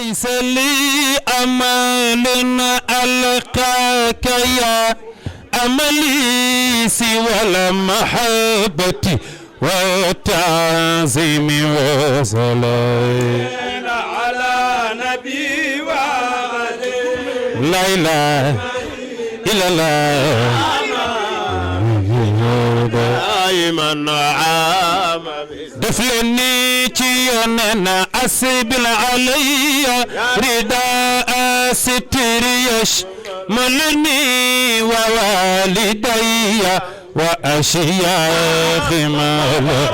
ليس لي أمل ألقاك يا أملي سوى المحبة والتعظيم والصلاة على نبي وعلي لا إله إلا الله دائما عام دفلني تيوننا أسبل علي رداء ستر يشملني ووالدي وأشياخ ملك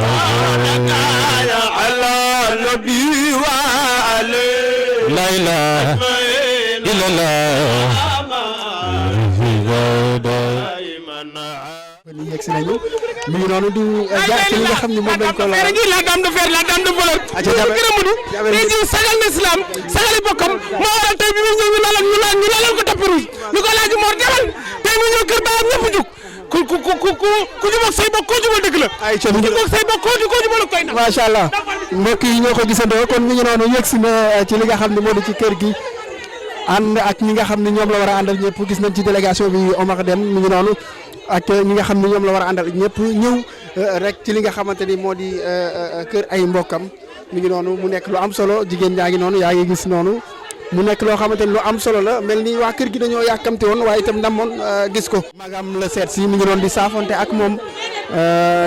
على نبي وعلي لا إله إلا الله ni yegg si nañu mi ngi noonu du jaar ci li nga xam ne moom lañ ko la la dame de fer la dame de voleur tey jii sagal na islam sagali bokkam moo waral tey bi mu ñëw ñu lalal ko tapis rouge ñu ko laaj Mor demal tey mu ñëw kër baayam ñëpp jug ku jubóog say bokk koo jubal dëgg la ku jubóog say bokk koo jubal koy na macha allah mbokk yi ñoo ko gisandoo kon mi ngi noonu yegg si na ci li nga xam ne moo di ci kër gi ànd ak ñi nga xam ne ñoom la war a àndal ñëpp gis nañ ci délégation bi Omar Deme mi ngi noonu ak ñi nga xam ne ñoom la war a àndal ñëpp ñëw rek ci li nga xamante ni moo di kër ay mbokkam mi ngi noonu mu nekk lu am solo jigéen ñaa ngi noonu yaa ngi gis noonu mu nekk loo xamante ni lu am solo la mel ni waa kër gi dañoo yàkkamte woon waaye itam namoon gis ko. magam la seet si mi ngi noonu di saafonte ak moom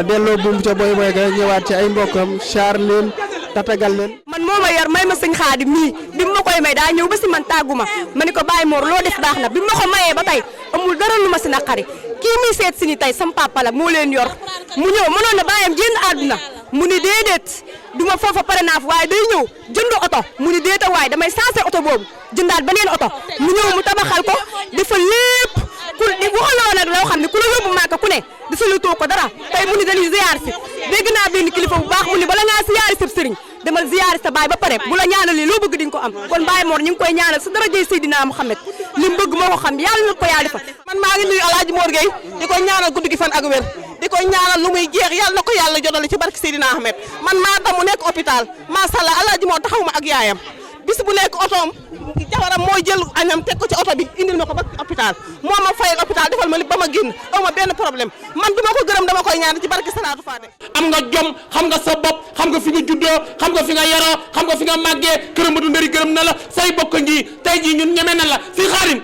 delloo buum ca boy boy ga ñëwaat ci ay mbokkam char leen tatagal leen. man moo ma yar may ma sëñ Xaadim mii bi ma koy may daa ñëw ba si man tàggu ma ni ko Baye Mor loo def baax na bi ma ko mayee ba tey amul dara lu ma si naqari kii muy seet si ni tey sam papa la moo leen yor mu ñëw mënoon na bàyyam génn àdduna mu ni déedéet du ma foofa pare naa fa waaye day ñëw jënd oto mu ni déeta waaye damay sensé oto boobu jëndaat beneen oto mu ñëw mu tabaxal ko dafa lépp ku di waxaloo nag loo xam ne ku la yóbbu Màkka ku ne defalatoo ko dara tey mu ni dañuy ziar si dégg naa benn kilifa bu baax mu ni bala ngaa siyaari sëb sëriñ demal ziyaari sa baay ba pare bu la ñaanalee loo bëgg di nga ko am kon Baye Mor ñu ngi koy ñaanal sa darajay Seydina Muhammad li mu bëgg moo ko xam yàlla na ko yàlla defal. man maa ngi nuyu Alaaji Mor Gueye di koy ñaanal guddi gi fan ak wér di koy ñaanal lu muy jeex yàlla na ko yàlla jotale ci barke Seydina Ahmed man maa tax mu nekk hôpital macha allah Alaaji Mor taxaw ma ak yaayam bis bu nekk otoom jabaram mooy jël añam teg ko ci oto bi indil ma ko ba hôpital moo ma fayal hôpital defal ma li ba ma génn aw ma benn problème man du ma ko gërëm dama koy ñaan ci barke Salaatu Faate. am nga jom xam nga sa bopp xam nga fi nga juddoo xam nga fi nga yaroo xam nga fi nga màggee këram du ndëri gërëm na la say bokk ngi tey jii ñun ñeme na la si xaarim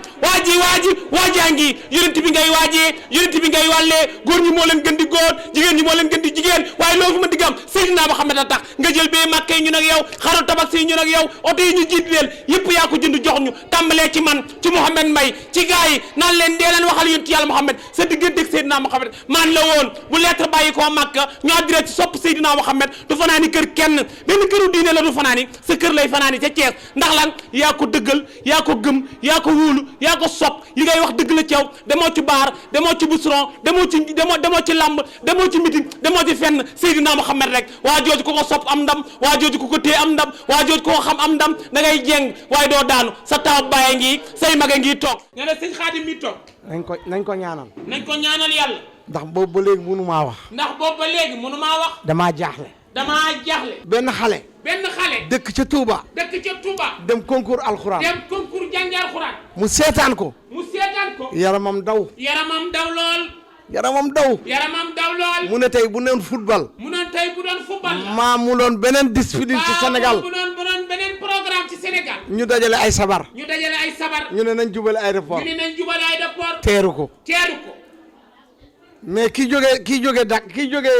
waajaa ngi yonent bi ngay waajee yonent bi ngay wàllee góor ñi moo leen gën di góor jigéen ñi moo leen gën di jigéen waaye loolu fu ma digg am Seydina Muhammad a tax nga jël bee màkkee ñun ak yow xaru tabax yi ñun ak yow oto yi ñu jiit leen yëpp yaa ko jënd jox ñu tàmbalee ci man ci Mouhamed Mbaye ci gars yi naan leen dee leen waxal yonent yàlla Mouhamed sa digganteeg Seydina Mouhamed man la woon bu lettre bàyyi koo Makka ñu addiré ci sopp Seydina Mouhamed du fanaani kër kenn benn këru diine la du fanaani sa kër lay fanaani ca Thiès ndax lan yaa ko dëggal yaa ko gëm yaa ko wóolu yaa ko sopp li ngay wax dëgg la ci yow demoo ci baar demoo ci busron demoo ci lamb demoo ci meeting demoo ci fenn Seydina Mouhamed rek waa jooju ku ko sopp am ndam waa jooju ku ko téye am ndam waa jooju ku ko xam am ndam da ngay jeng waaye doo daanu sa taw baye ngi say maga ngi toog nee na sëñ Xaadim mi toog nañ ko ñaanal. nañ ko ñaanal yàlla ndax boobu ba léegi mënu maa wax. damaa jaaxle benn xale dëkk ca Touba. dem concours alxuraan. jàngi alxuraan mu seetaan ko. yaramam daw lool. mu ne tey bu doon football. maa mu doon beneen discipline ci Sénégal. beneen programme ci Sénégal. ñu dajale ay sabar. ñu ne nañ jubale aéroport. teeru ko. mais ki jóge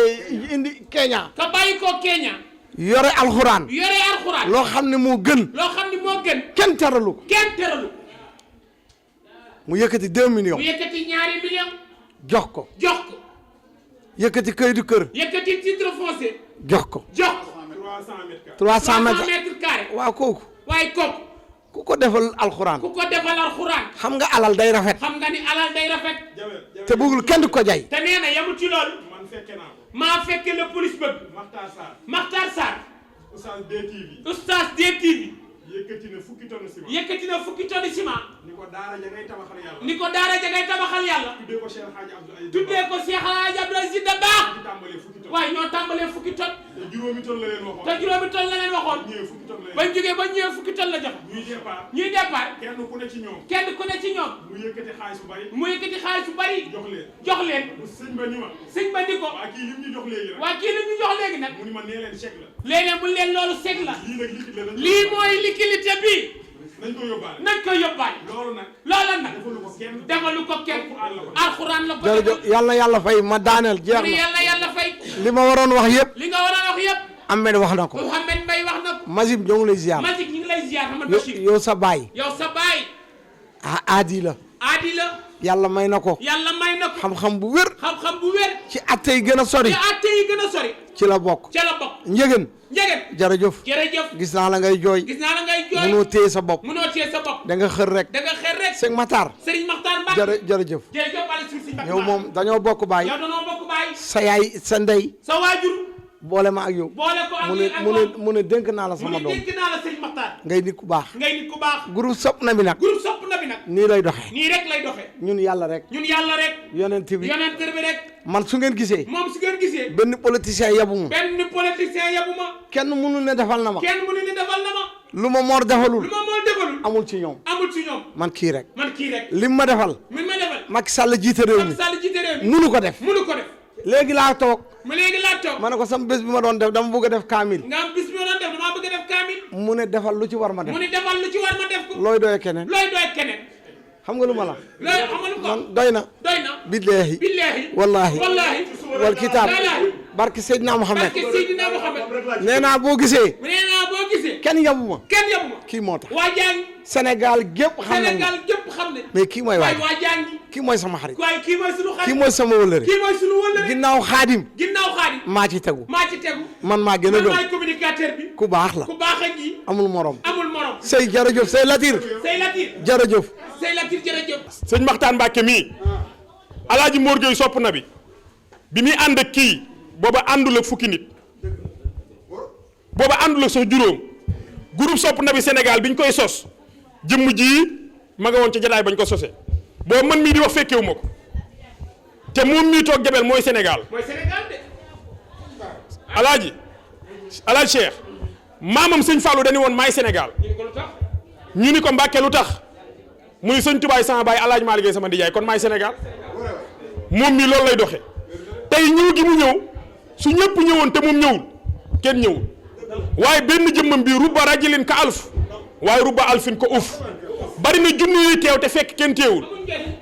indi Kenya. ka bàyyi ko Kenya. yore alxuraan. loo xam ne moo gën. kenn teralu ko. mu yëkkati 2 millions. mu yëkkati 2 millions. jox ko. yëkkati këyitu kër. yëkkati titre foncier. jox ko. 300 mètres carrés. waaw kooku. ku ko defal alxuraan. xam nga alal day rafet. te bëggul kenn ko jay. te nee na yamul ci loolu. maa fekke la police bëgg. Makhtar Sarr. Oustaz DTV. yëkkati na fukki tonne ciment. ni ko daara ja ngay tabaxal yàlla. tuddee ko Cheikh Hadji Abdou Aziz Dabakh. waaye ñoo tàmbalee fukki tonne. juróomi ton la leen waxoon. te juróomi ton la leen waxoon. ñëwee fukki ton la leen. bañ jógee ba ñëwee fukki ton la jox. ñuy départ. kenn ku ne ci ñoom. kenn ku ne ci ñoom. mu yëkkati xaalis bu bari. mu yëkkati xaalis bu bari. jox leen. sëñ ba ni ma. ko. waa kii lim ñu jox léegi nag. waa kii lim ñu jox léegi nag. mu ni ma nee leen chèque la. léegi bu leen loolu chèque la. lii nag liquide la. lii mooy liquidité bi. nañ ko yóbbaale. nañ ko yóbbaale. loolu nag. defalu ko kenn. alxuraan la ko. jërëjëf yàlla yàlla fay ma daaneel jeex na. yàlla fay. li ma waroon wax yëpp. li nga waroon wax yëpp. Ahmed wax na ko. Mouhamed Mbaye wax na ko. Masib ñoo ngi lay ziar. Masib ñu ngi lay ziar Ahmed Bachir. yow sa baay. aadi la. yàlla may na ko. xam-xam bu wér. ci atte yi gën a sori. ci la bokk. njëgën. jërëjëf. gis naa la ngay jooy. munoo téye sa bopp. da nga xër rek. sëñ Matar. jërëjëf. yow moom dañoo bokk baay. sa yaay sa ndey. sa waajur. boole ma ak yow. mu ne dénk naa la sama doom. ngay nit ku baax. groupe sopp na bi nag. nii lay doxee. ñun yàlla rek. yonent bi rek. man su ngeen gisee. benn politicien yabu ma. kenn mënu ne defal na ma. lu ma moor defalul. amul ci ñoom. man kii rek. lim ma defal. Macky Sall jiite réew mi. mënu ko def. léegi laa toog. ma ne ko sama bés bi ma doon def dama bëgg a def kaamil. mu ne defal lu ci war ma def. ko. looy doy keneen. xam nga lu ma la. man doy na. billaahi. wallaahi. wal kitaab. barke Seydina Mohamed. nee naa boo gisee. kenn yabu ma. kii moo tax. Sénégal gépp xam nañ mais kii mooy waay kii mooy sama xarit. kii mooy sama wëllëre. ginnaaw xaadim. maa ci tegu. man maa gën a gëm. ku baax la. amul morom. sey jërëjëf sey Latir. jërëjëf. sëñ Maxtaan Mbàkke mii. Alaaji Mor Gueye sopp na bi muy ànd ak kii booba àndul ak fukki nit. booba àndul ak sax juróom. groupe sopp na bi Sénégal biñ koy sos. jëmm ji ma nga woon ca jataay bañ ko sosee boobu man mii di wax fekkewu ma ko te moom mii toog jabel mooy Sénégal de alaaji Cheikh maamam sëñ Fallou dañu woon maay Sénégal ñu ni ko Mbàkke lu tax mu ni sëñ Tubaay sama baay alaaji maa liggéey sama ndijaay kon maay Sénégal moom mii loolu lay doxe tey ñëw gi mu ñëw su ñëpp ñëwoon te moom ñëwul kenn ñëwul waaye benn jëmmam bii rubba rajulin ka alf waaye rubba alfin ko uf bari na junni yuy teew te fekk kenn teewul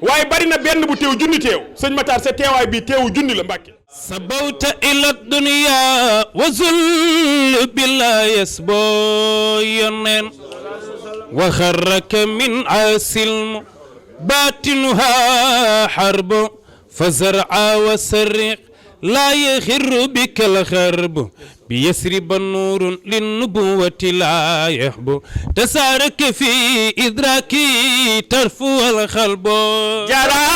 waaye bari na benn bu teew junni teew sëñ Matar sa teewaay bii teewu junni la Mbàkke sabawta ila dunya wa zul bila yasbo yonen wa kharraka min asilm batinuha harb fazar'a wa sarriq لا يخر بك الخرب بيسرب النور للنبوة لا يحب تسارك في إدراكي ترفو الخلب جرى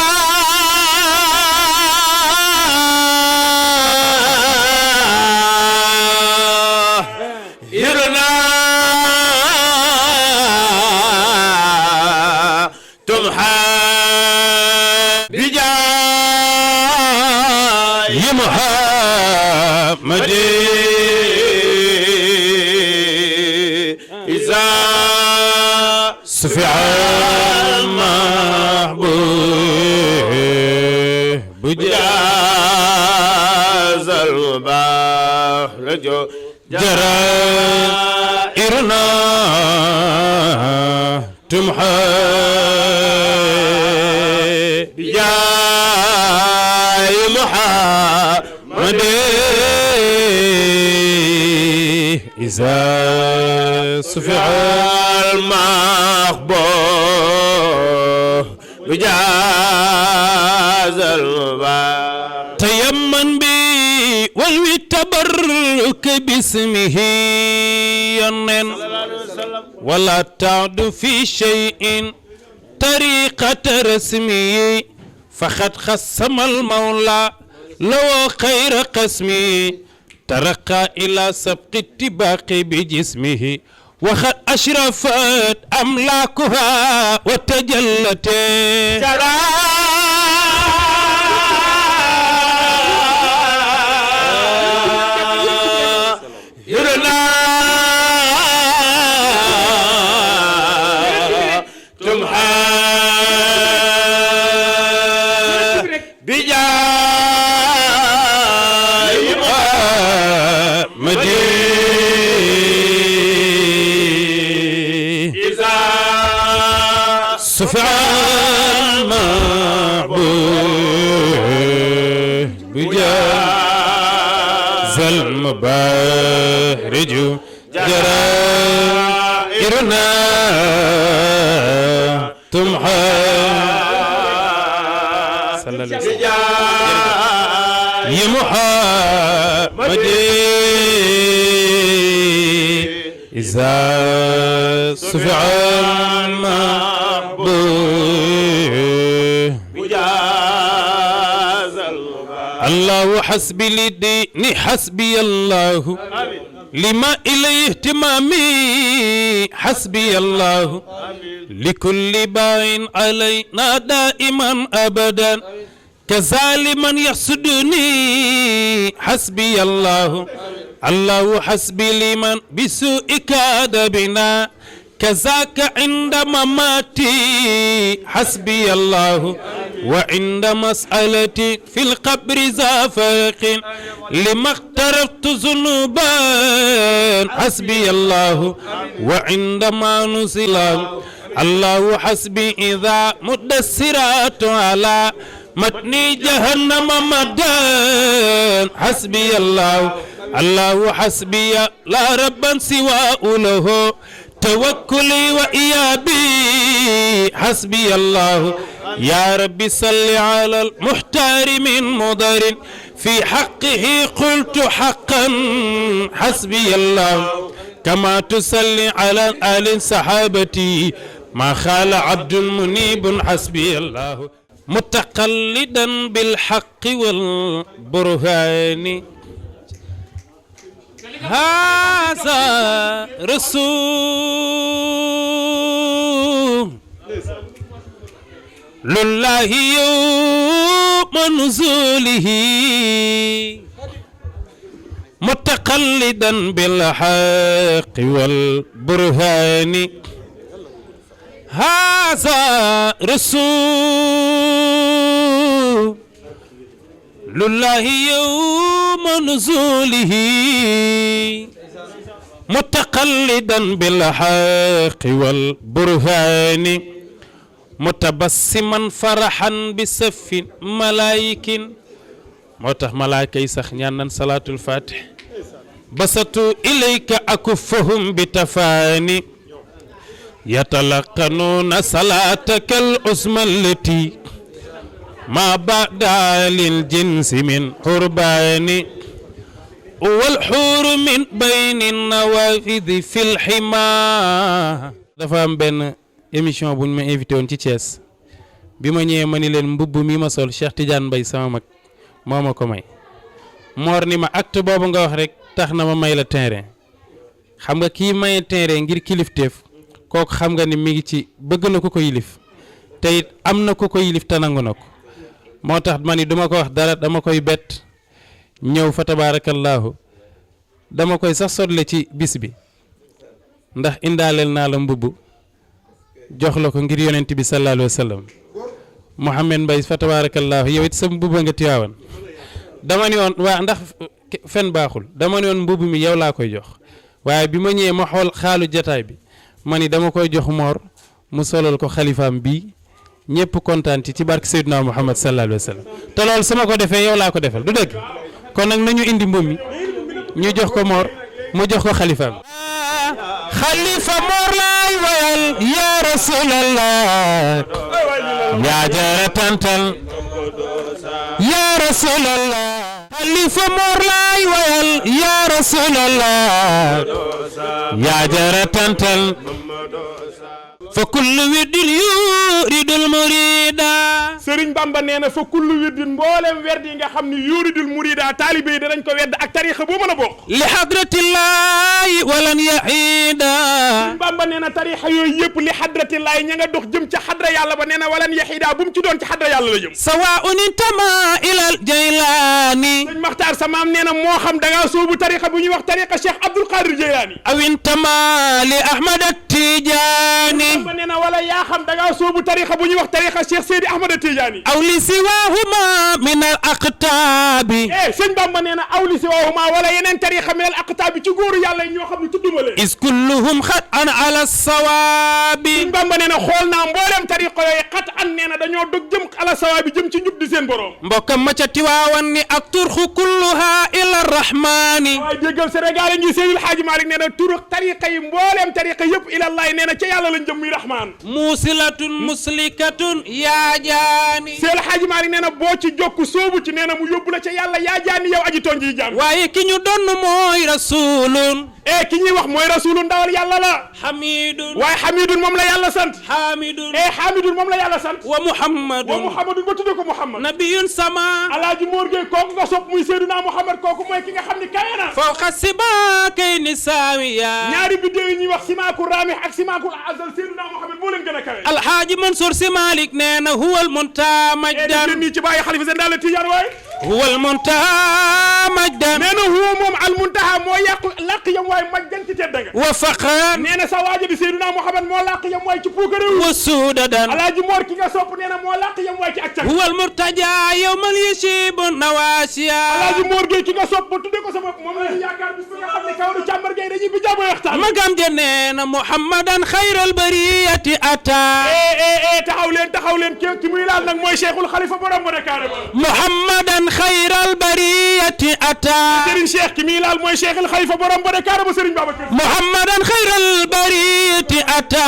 يرنا تمحى يا محمد إذا سفع المحبوب بجاز البحر جرائرنا تمحى بجاي محمد إذا سفع المحبوب بجاز البحر تيمن بي والوي تبرك باسمه ينن ولا تعد في شيء طريقة رسمي فقد خصم المولى لو خير قسمي ترقى إلى سبق اتباق بجسمه وقد أشرفت أملاكها وتجلت المبارج جرائرنا تمحى صلى الله عليه وسلم يا محمد إذا صفع المحبوب الله حسبي لديني حسبي الله لما إليه اهتمامي حسبي الله لكل باع علينا دائما أبدا كظالما يحسدني حسبي الله الله حسبي لمن بسوء كاد بنا كذاك عند مماتي حسبي الله وعند مسألتي في القبر زافق لما اقترفت ذنوبا حسبي الله وعندما نزل الله حسبي إذا مد الصراط على متني جهنم مدان حسبي الله الله حسبي لا ربا سواه له توكلي وإيابي حسبي الله يا ربي صل على المختار من مضر في حقه قلت حقا حسبي الله كما تصلي على آل صحابتي ما خال عبد منيب حسبي الله متقلدا بالحق والبرهان هذا رسول لله يوم نزوله متقلدا بالحق والبرهان هذا رسول لله يوم نزوله متقلدا بالحق والبرهان متبسما فرحا بسف ملائك موتاخ ملائكه يسخ ñaan صلاه الفاتح بسطوا اليك اكفهم بتفاني يتلقنون صلاتك العظمى التي ما بعد للجنس من قربان والحور من بين النوافذ في الحما dafa am benn émission buñ ma invité woon ci Thiès bi ma ñëwee ma ni leen mbubb mi ma sol Cheikh Tidiane Mbaye sama mag moo ma ko may moor ni ma acte boobu nga wax rek tax na ma may la terrain xam nga kii maye terrain ngir kilifteef kooku xam nga ni mi ngi ci bëgg na ko ko yilif te it am na ko ko yilif te nangu na ko moo tax ma ni duma ko wax dara dama koy bett ñëw fa tabaarakallaahu dama koy sax sotle ci bis bi ndax indaaleel naa la mbubb jox la ko ngir yonent bi sallallahu alayhi wa sallam Mouhamed Mbaye fa tabaarakallaahu yow it sa mbubb nga Tiwaawan dama ni woon waa ndax fen baaxul dama ni woon mbubb mi yow laa koy jox waaye bi ma ñëwee ma xool xaalu jataay bi ma ni dama koy jox moor mu solal ko xalifaam bii ñëpp kontaan ci barke Seydina Muhammad sallallahu alayhi wa sallam te loolu su ma ko defee yow laa ko defal du dëgg kon nag nañu indi mbubb mi ñu jox ko moor mu jox ko xalifaam xalifa moor laay wayal ya rasulallah yaa jara tantal ya rasulallah xalifa moor laay wayal ya rasulallah yaa jara tantal fa kullu wirdin yuridul murida Sëriñ Bamba nee na fa kullu wirdin mboolem werd yi nga xam ne yuridul murida taalibe yi danañ ko wedd ak tariixa boo mën a bokk li hadratillahi walan yahida Sëriñ Bamba nee na tariixa yooyu yëpp li hadratillahi ña nga dox jëm ca xadra yàlla ba nee na walan yahida bu mu ci doon ci xadra yàlla la jëm sawaa'un intama ilal jaylaani Sëriñ Maxtaar sa maam nee na moo xam da ngaa soobu tariixa bu ñuy wax tariixa Cheikh Abdul Qadir Jeylaani aw intama li Ahmad Tijaani Bamba nee na wala yaa xam da ngaa soobu tariqa bu ñuy wax tariqa Cheikh Seydi Ahmada Tidiane aw li siwahuma min al aqtaabi sëñ Bamba nee na aw li siwahuma wala yeneen tariqa min al aqtaabi ci góoru yàlla ñoo xam ne tudduma leen is kulluhum xat an ala sawaabi sëñ Bamba nee na xool naa mbooleem tariqa yooyu xat an nee na dañoo dog jëm ala sawaabi jëm ci njub di seen borom mbokkam ma ca Tiwaawan ni ak turxu kulluha ila rahmani waaye déggal Sénégal yi ngi Seydil Hadji Malick nee na turu tariqa yi mbooleem tariqa yëpp ilallahi nee na ca yàlla lañ jëm muy rahman muusilatun muslikatun yaa jaani Seydil Hadji Malick nee na boo ci jokku soobu ci nee na mu yóbbu la ca yàlla yaa jaani yow aji toon ji jaam waaye ki ñu donn mooy rasulun ki ñuy wax mooy rasulu ndawal yàlla la hamidun waaye hamidun moom la yàlla sant hamidun hamidun moom la yàlla sant wa muhammadun muhammadun ba tudde ko muhammad nabiyun sama alaaji Mor Gueye kooku nga sopp muy Seydina Muhammad kooku mooy ki nga xam ni kawe na fawqa sibaakayni saawiya ñaari biddéew yi ñuy wax simaakul raamih ak simaakul azal Seydina Muhammad moo leen gën a kawe alhaaji Mansour Sy Malick nee na huwal muntaha majdan nii ci bàyyi xalifa seen daal Tijaan waay huwal muntaha majdan nee na huwa moom al muntaha moo yàqu làq yam waay majdan ci tedd nga wa faqran nee na sa waaja di Seydina Muhammad moo làq yam waay ci puukaréew wa suudadan alaaji Mor ki nga sopp nee na moo làq yam waay ci ak cag huwal murtaja yawmal yashibu nawasiya alaaji Mor Gueye ki nga sopp ba tudde ko sama moom la ñu yaakaar bis bi nga xam ne kawaru càmbar Gueye dañuy bi jàmboy waxtaan magam ja nee na muhammadan xayral bariyati ata taxaw leen ki muy laal nag mooy cheikhul xalifa borom ba Dakar ba muhammadan xayral bariyati ata Serigne Cheikh ki muy laal mooy cheikhul xalifa borom ba Dakar ba Serigne Babacar muhammadan xayral bariyati ata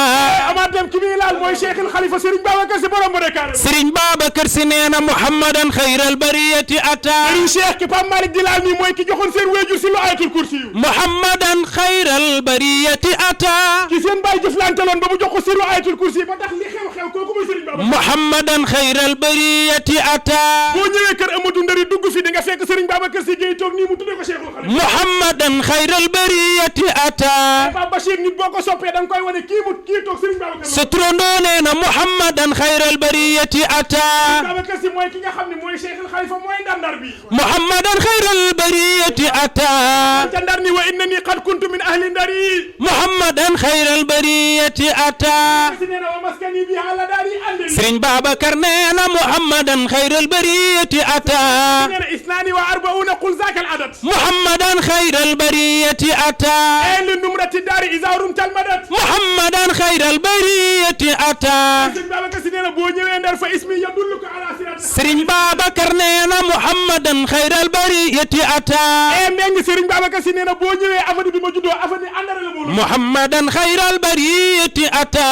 amaat dem ki muy laal mooy cheikhul xalifa Serigne Babacar si borom ba Dakar Serigne Babacar si nee na muhammadan xayral bariyati ata Serigne Cheikh ki Pape Malick di laal nii mooy ki joxoon seen wéjur si lu ayatul kursi yu muhammadan xayral bariyati ata ki seen baay jëflanteloon ba mu jox ko si lu ayatul kursi ba tax li xew kooku mooy Serigne Babacar muhammadan xayral bariyati ata boo ñëwee kër Amadou Ndari dugg fi di nga fekk Serigne Babacar si Gueye toog nii mu tuddee ko cheikhul xalifa muhammadan xayral bariyati ata Pape Bachir nit boo ko soppee da nga koy wane kii toog Serigne Babacar sa turandoo nee na muhammadan xayral bariyati ata Babacar si mooy ki nga xam ne mooy cheikhul xalifa mooy ndar bi muhammadan xayral bariyati ata ca ndar ni wa innani qad kuntu min ahli ndari muhammadan xayral bariyati ata Serigne Babacar nee na muhammadan xayral bariyati ata isnani wa arbauna qul zaka al adad muhammadan xayral bariyati ata li numrati dari iza rumta al madad muhammadan xayral bariyati ata Serigne Babacar si nee na boo ñëwee ndar fa ismi yadulluka ala sirat Serigne Babacar nee na muhammadan xayral bariyati ata mengi Serigne Babacar si nee na boo ñëwee afadi bi ma juddoo afadi andara la mo muhammadan xayral bariyati ata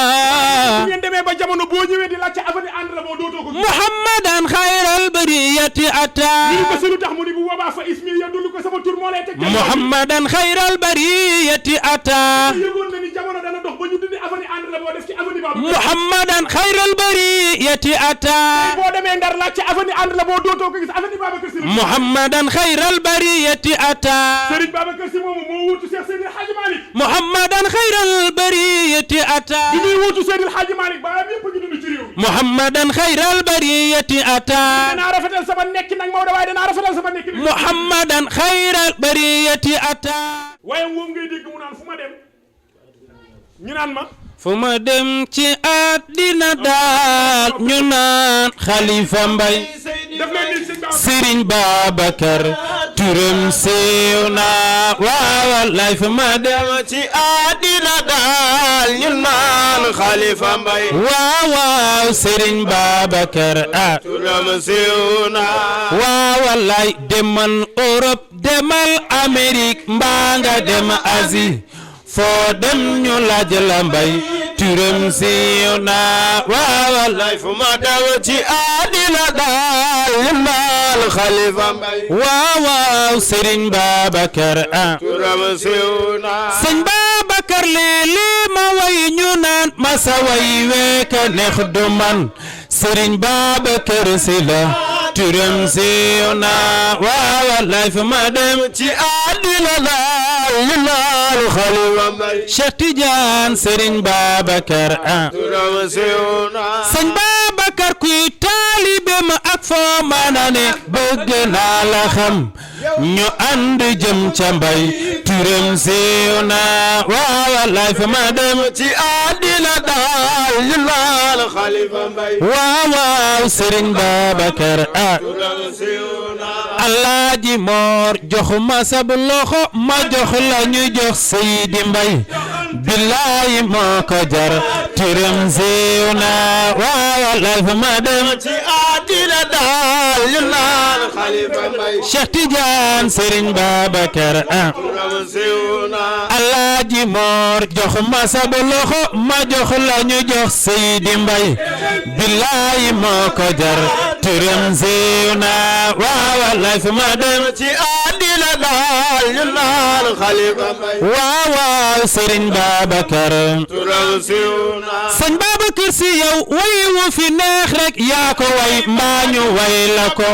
ngeen demee ba jamono boo ñëwee di laajte afadi andara moo dootoo ko muhammadan xayral bariyati ata ñu ko selu tax mu ni bu boobaa fa ismi yadulluka sama tur moo lay teg muhammadan xayral bariyati ata yëgoon na ni jamono dana dox ba ñu dindi afadi andara moo def ci afadi ba muhammadan xayral bariyati ata boo demee ndar laajte afadi andara moo dootoo ko gis afadi Babacar si muhammadan xayral bariyati ata Serigne Babacar si moomu moo wuutu Cheikh Seydil Hadji Malick muhammadan xayral bariyati ata bi muy wuutu Seydil Hadji Malick baayam yëpp a ngi dund ci réew mi muhammadan xayral bariyati ata danaa rafetal sama nekki nag Maodo waaye danaa rafetal sama nekki muhammadan xayral bariyati ata waaye moom ngay dégg mu naan fu ma dem ñu naan ma fu ma dem ci àddina daal ñu naan Khalifa Mbaye def leen ni Serigne Babacar turam siiw na waaw wallaay fu ma dem ci àddina daal ñu naan Khalifa Mbaye waaw waaw Serigne Babacar ah turam siiw na waaw wallaay demal Europe demal Amérique mbaa nga dem Asie foo dem ñu laaj la Mbaye turam siiw na waaw wallaay fu ma dem ci àddina daal ñu naan Khalifa Mbaye waaw waaw Serigne Babacar ah turam siiw na Serigne Babacar lii ma way ñu naan masa way weeka neex du man Serigne Babacar si la turam siiw na waaw wallaay fu ma dem ci àddina daal ñu naan Khalifa Mbaye Cheikh Tidiane Serigne Babacar ah turam siiw na Serigne Babacar kuy taalibe ma ak foo mën a ne bëgg naa la xam ñu ànd jëm ca mbay turam siiw na waaw wallaay fa ma dem ci àddina daal ñu naan Xalifa Mbay waaw waaw Sëriñ Babacar Alaaji Moor jox ma sab loxo ma jox la ñu jox Seydi Mbay billaay moo ko jar turam siiw na waaw wallaay fa ma dem ci àddina daal ñu naan Xalifa Mbay Cheikh Tidiane Sëriñ Babacar Alaaji Moor jox ma sab loxo ma jox la ñu jox Seydi Mbay billaay moo ko jar turam siiw na waaw wallaay fa ma dem ci àddina daal ñu naan Xalifa Mbay waaw waaw Sëriñ Babacar turam siiw na sëñ Babacar Si yow way wu fi neex rek yaa ko way mbaa ñu way la ko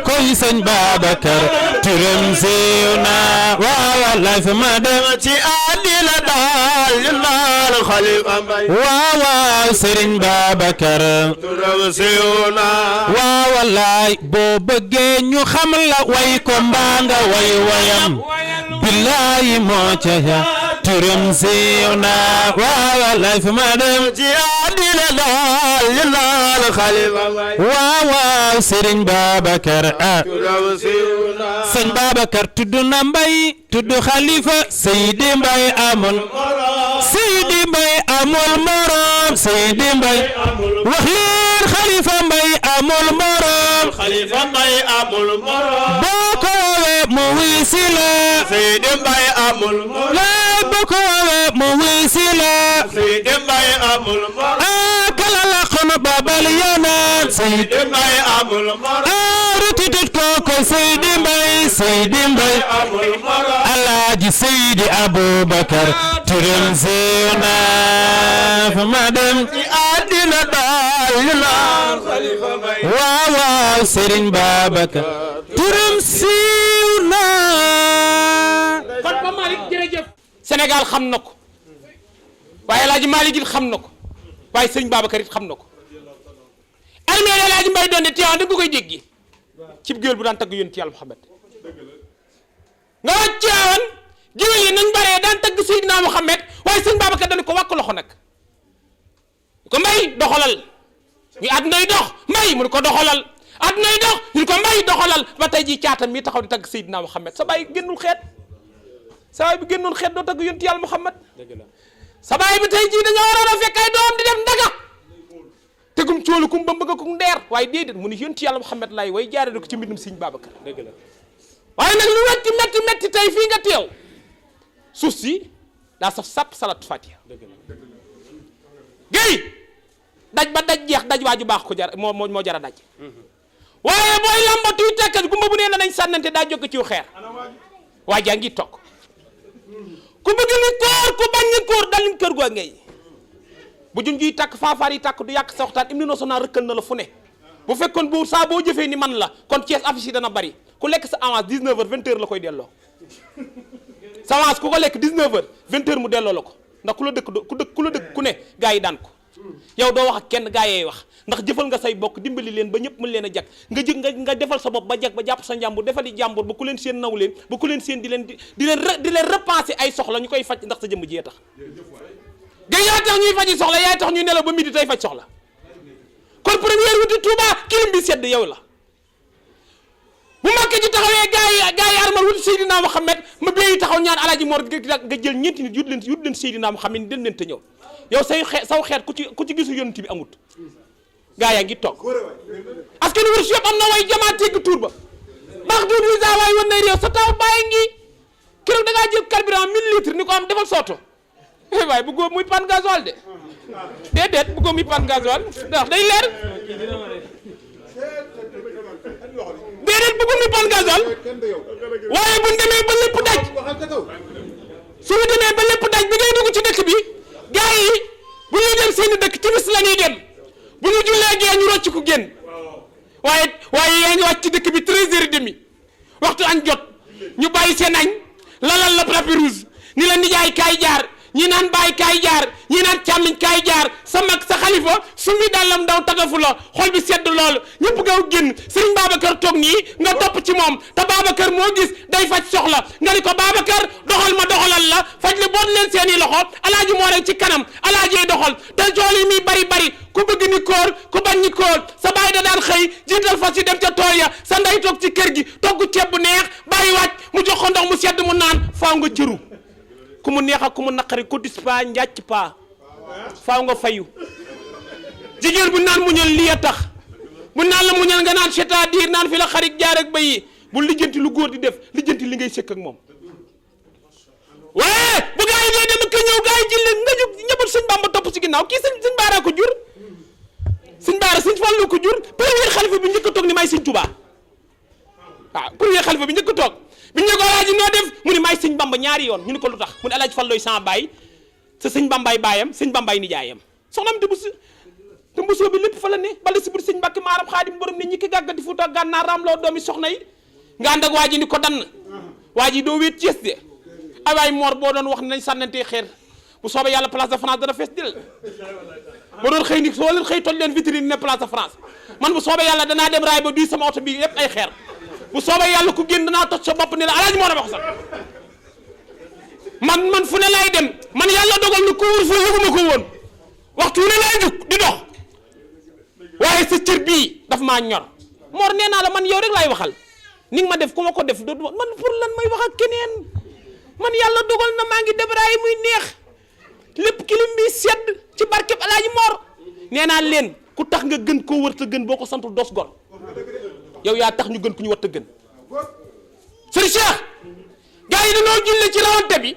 koy sëñ Babacar turam siiw na waaw wallaay fa ma dem ci àddina daal ñu naan Xalifa Mbay waaw waaw Sëriñ Babacar turam siiw na waaw wallaay boo bëggee ñu xam la way ko mbaa nga way wayam billaay moo ca ya turam siiw na waaw wallaay fa ma dem ci àddina daal ñu naan Xalifa Mbay waaw waaw Sëriñ Babacar turam siiw na sëñ Babacar tudd na Mbay tudd Xalifa Seydi Mbay amul Seydi Mbay amul morom Seydi Mbay wax leen Xalifa Mbay amul morom Xalifa Mbay amul morom boo ko woowee mu wisi la Seydi Mbay amul morom laa boo ko woowee mu wisi la Seydi Mbay amul morom kala la xon babal yanaan Seydi Mbay amul morom rutitut ko Seydi Mbay Seydi Mbay amul morom Alaaji Seydi Abubakar turam siiw na fa ma dem ci àddina daal ñu naan Xalifa Mbay waaw waaw Sëriñ Babacar turam siiw na kon ba Malick jërëjëf Sénégal xam na ko waaye Alaaji Malick it xam na ko waaye Sëriñ Babacar it xam na ko almeel Alaaji Mbay doon ne Tiwaawan dëgg koy déggi cib géwél bu daan tagg yonent Yàlla Muhammad nga wàcc Tiwaawan géwél yi nañ baree daan tagg Seydina Muhammad waaye Sëriñ Babacar dañ ko wàkk loxo nag ko Mbay doxalal ñu àddunay dox Mbay mu ne ko doxalal àddunay dox ñu ko Mbay doxalal ba tey jii caatam mi taxaw di tagg Seydina Muhammad sa baay génnul xeet sa baay bi génnul xeet doo tagg yonent Yàlla Muhammad sa baay bi tey jii dañoo waroon a fekk ay doom di def ndaga tegum coolu kum ba bëgg ko ndeer waaye déedéet mu ne yonent Yàlla Muhammad lay way jaarale ko ci mbindum Sëriñ Babacar waaye nag lu metti tey fii nga teew suuf si daa saf sàpp salatu fatiha géy daj ba daj jeex daj waaju baax ko jar moo jar a daj waaye booy lambatuy tekkat gumba bu nee na nañ sànnante daa jóg ciw xeer waa jaa ngi toog ku bëgg ni koor ku bañ ni koor dal kër goo ngay bu jun jiy tàkk faafaar yi tàkk du yàq sa waxtaan hymne national rëkkal na la fu ne bu fekkoon bu saa boo jëfee ni man la kon Thiès affiche yi dana bari ku lekk sa avance 19h 20h la koy delloo sa avance ku ko lekk 19h 20h mu delloo la ko ndax ku la dëkk ku ne gaa yi daan ko yow doo wax ak kenn gaa yee wax ndax jëfal nga say bokk dimbali leen ba ñëpp mën leen a jag nga jëg nga defal sa bopp ba jag ba jàpp sa njàmbur defali jàmbur ba ku leen seen naw leen ba ku leen seen di leen repenser ay soxla ñu koy faj ndax sa jëmm jee tax ga yaa tax ñuy faji soxla yaay tax ñuy nelaw ba midi tey faj soxla kon première wuti Touba kilim bi sedd yow la bu Makka ji taxawee gaa yi armal wuti Seydina Muhammad ma béyi taxaw ñaan Alaaji Mor nga jël ñeenti nit yut leen Seydina Muhammad den leen te ñëw yow saw xeet ku ci gisu yonent bi amut gaa yaa ngi toog askan wi si yëpp am na way jamaa tegg tuur ba baax duut visa waay wan na réew sa taw bàyyi ngi keroog da ngaa jël carburant 1000 litres ni ko am defal sooto waaye bëggoo muy pan gasoil de déedéet bëggoo muy pan gasoil ndax day leer déedéet bëggoo muy pan gasoil waaye bu ñu demee ba lépp daj su ñu demee ba lépp daj bi ngay dugg ci dëkk bi gars yi bu ñuy dem seeni dëkk timis la ñuy dem bu ñu jullee gee ñu rocc ku génn waaye yaa ngi wàcc ci dëkk bi 13h30 waxtu añ jot ñu bàyyi seen añ lalal la tapis rouge ni la nijaay kaay jaar ñi naan baay kaay jaar ñi naan càmmiñ kaay jaar sa mag sa xalifa su mi dàllam daw tagafu la xol bi sedd lool ñëpp gaw génn sëriñ Babacar toog nii nga topp ci moom te Babacar moo gis day faj soxla nga ni ko Babacar doxal ma doxalal la faj le boot leen seeni loxo alaaji moo rek ci kanam alaajee doxal te jool yi mi bari ku bëgg ni kóor ku bañ ni kóor sa baay da daan xëy jiital fas yi dem ca tool ya sa ndey toog ci kër gi togg ceeb bu neex bàyyi wàcc mu jox ko ndox mu sedd mu naan faaw nga cëru ku mu neex ak ku mu naqari cotis pa njàcc pa faaw nga fayu jigéen bu naan muñal lii a tax bu naan la muñal nga naan c'est-à-dire naan fi la xarit jaar ak bayi bu lijjanti lu góor di def lijjanti li ngay sëkk ak moom waaye bu gaa yi dee dem ak ñëw gaa yi jël nga jóg ñëbal sëñ Bamba topp ci ginnaaw kii sëñ Baara ko jur sëñ Baara sëñ Fallu ko jur premier xalifa bi njëkk a toog ni may sëñ Touba waaw premier xalifa bi njëkk a toog bi ñu ne ko alaaji noo def mu ni may sëñ Bamba ñaari yoon ñu ne ko lu tax mu ne alaaji Fallooy sama baay sa sëñ Bambaay baayam sëñ Bambaay nijaayam soxnaam te mbusoo bi lépp fa la ne bala si bur sëñ Mbàkke maaram xaadim borom ne ñi ki gàggati Fuuta Gànnaar raam loo doomi soxna yi nga ànd ak waa ji ni ko dann waa ji doo wéet Cees de ay waay Mor boo doon wax nañ sànnantee xeer bu soobee yàlla place de France dana fees dil boo doon xëy ni soo leen xëy toj leen vitrine ne place de France man bu soobee yàlla danaa dem raay ba duy sama oto bi yépp ay xeer bu soobee yàlla ku génn danaa toj sa bopp ni la alaaji moo na wax sax man fu ne lay dem man yàlla dogal na couvre feu yëguma ko woon waxtu ne lay jug di dox waaye sa cër bii daf maa ñor Mor nee naa la man yow rek laay waxal ni nga ma def ku ma ko def doo man pour lan may wax ak keneen man yàlla dogal na maa ngi débraay muy neex lépp kilim bi sedd ci barkeb alaaji Mor nee naa leen ku tax nga gën koo wër te gën boo ko santul dos gor yow yaa tax ñu gën ku ñu war te gën sëriñ Cheikh gars yi dañoo julle ci rawante bi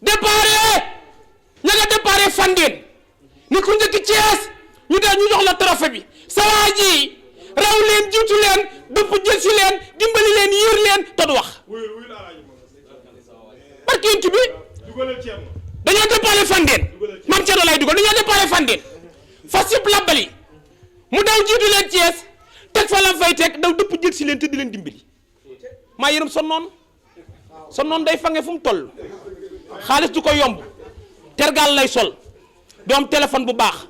déparé ña nga déparé Fandène ni ku njëkk Thiès ñu dee ñu jox la trophée bi sa waa ji raw leen jiitu leen dëpp jël si leen dimbali leen yiir leen te du wax barke yonent bi dañoo déparé Fandène maam Thierno lay dugal dañoo déparé Fandène fas yëpp labbali mu daw jiitu leen Thiès teg fa la fay teg daw dëpp jël si leen te di leen dimbali maa yërëm sa noon day fange fu mu toll xaalis du ko yomb tergal lay sol doom téléphone bu baax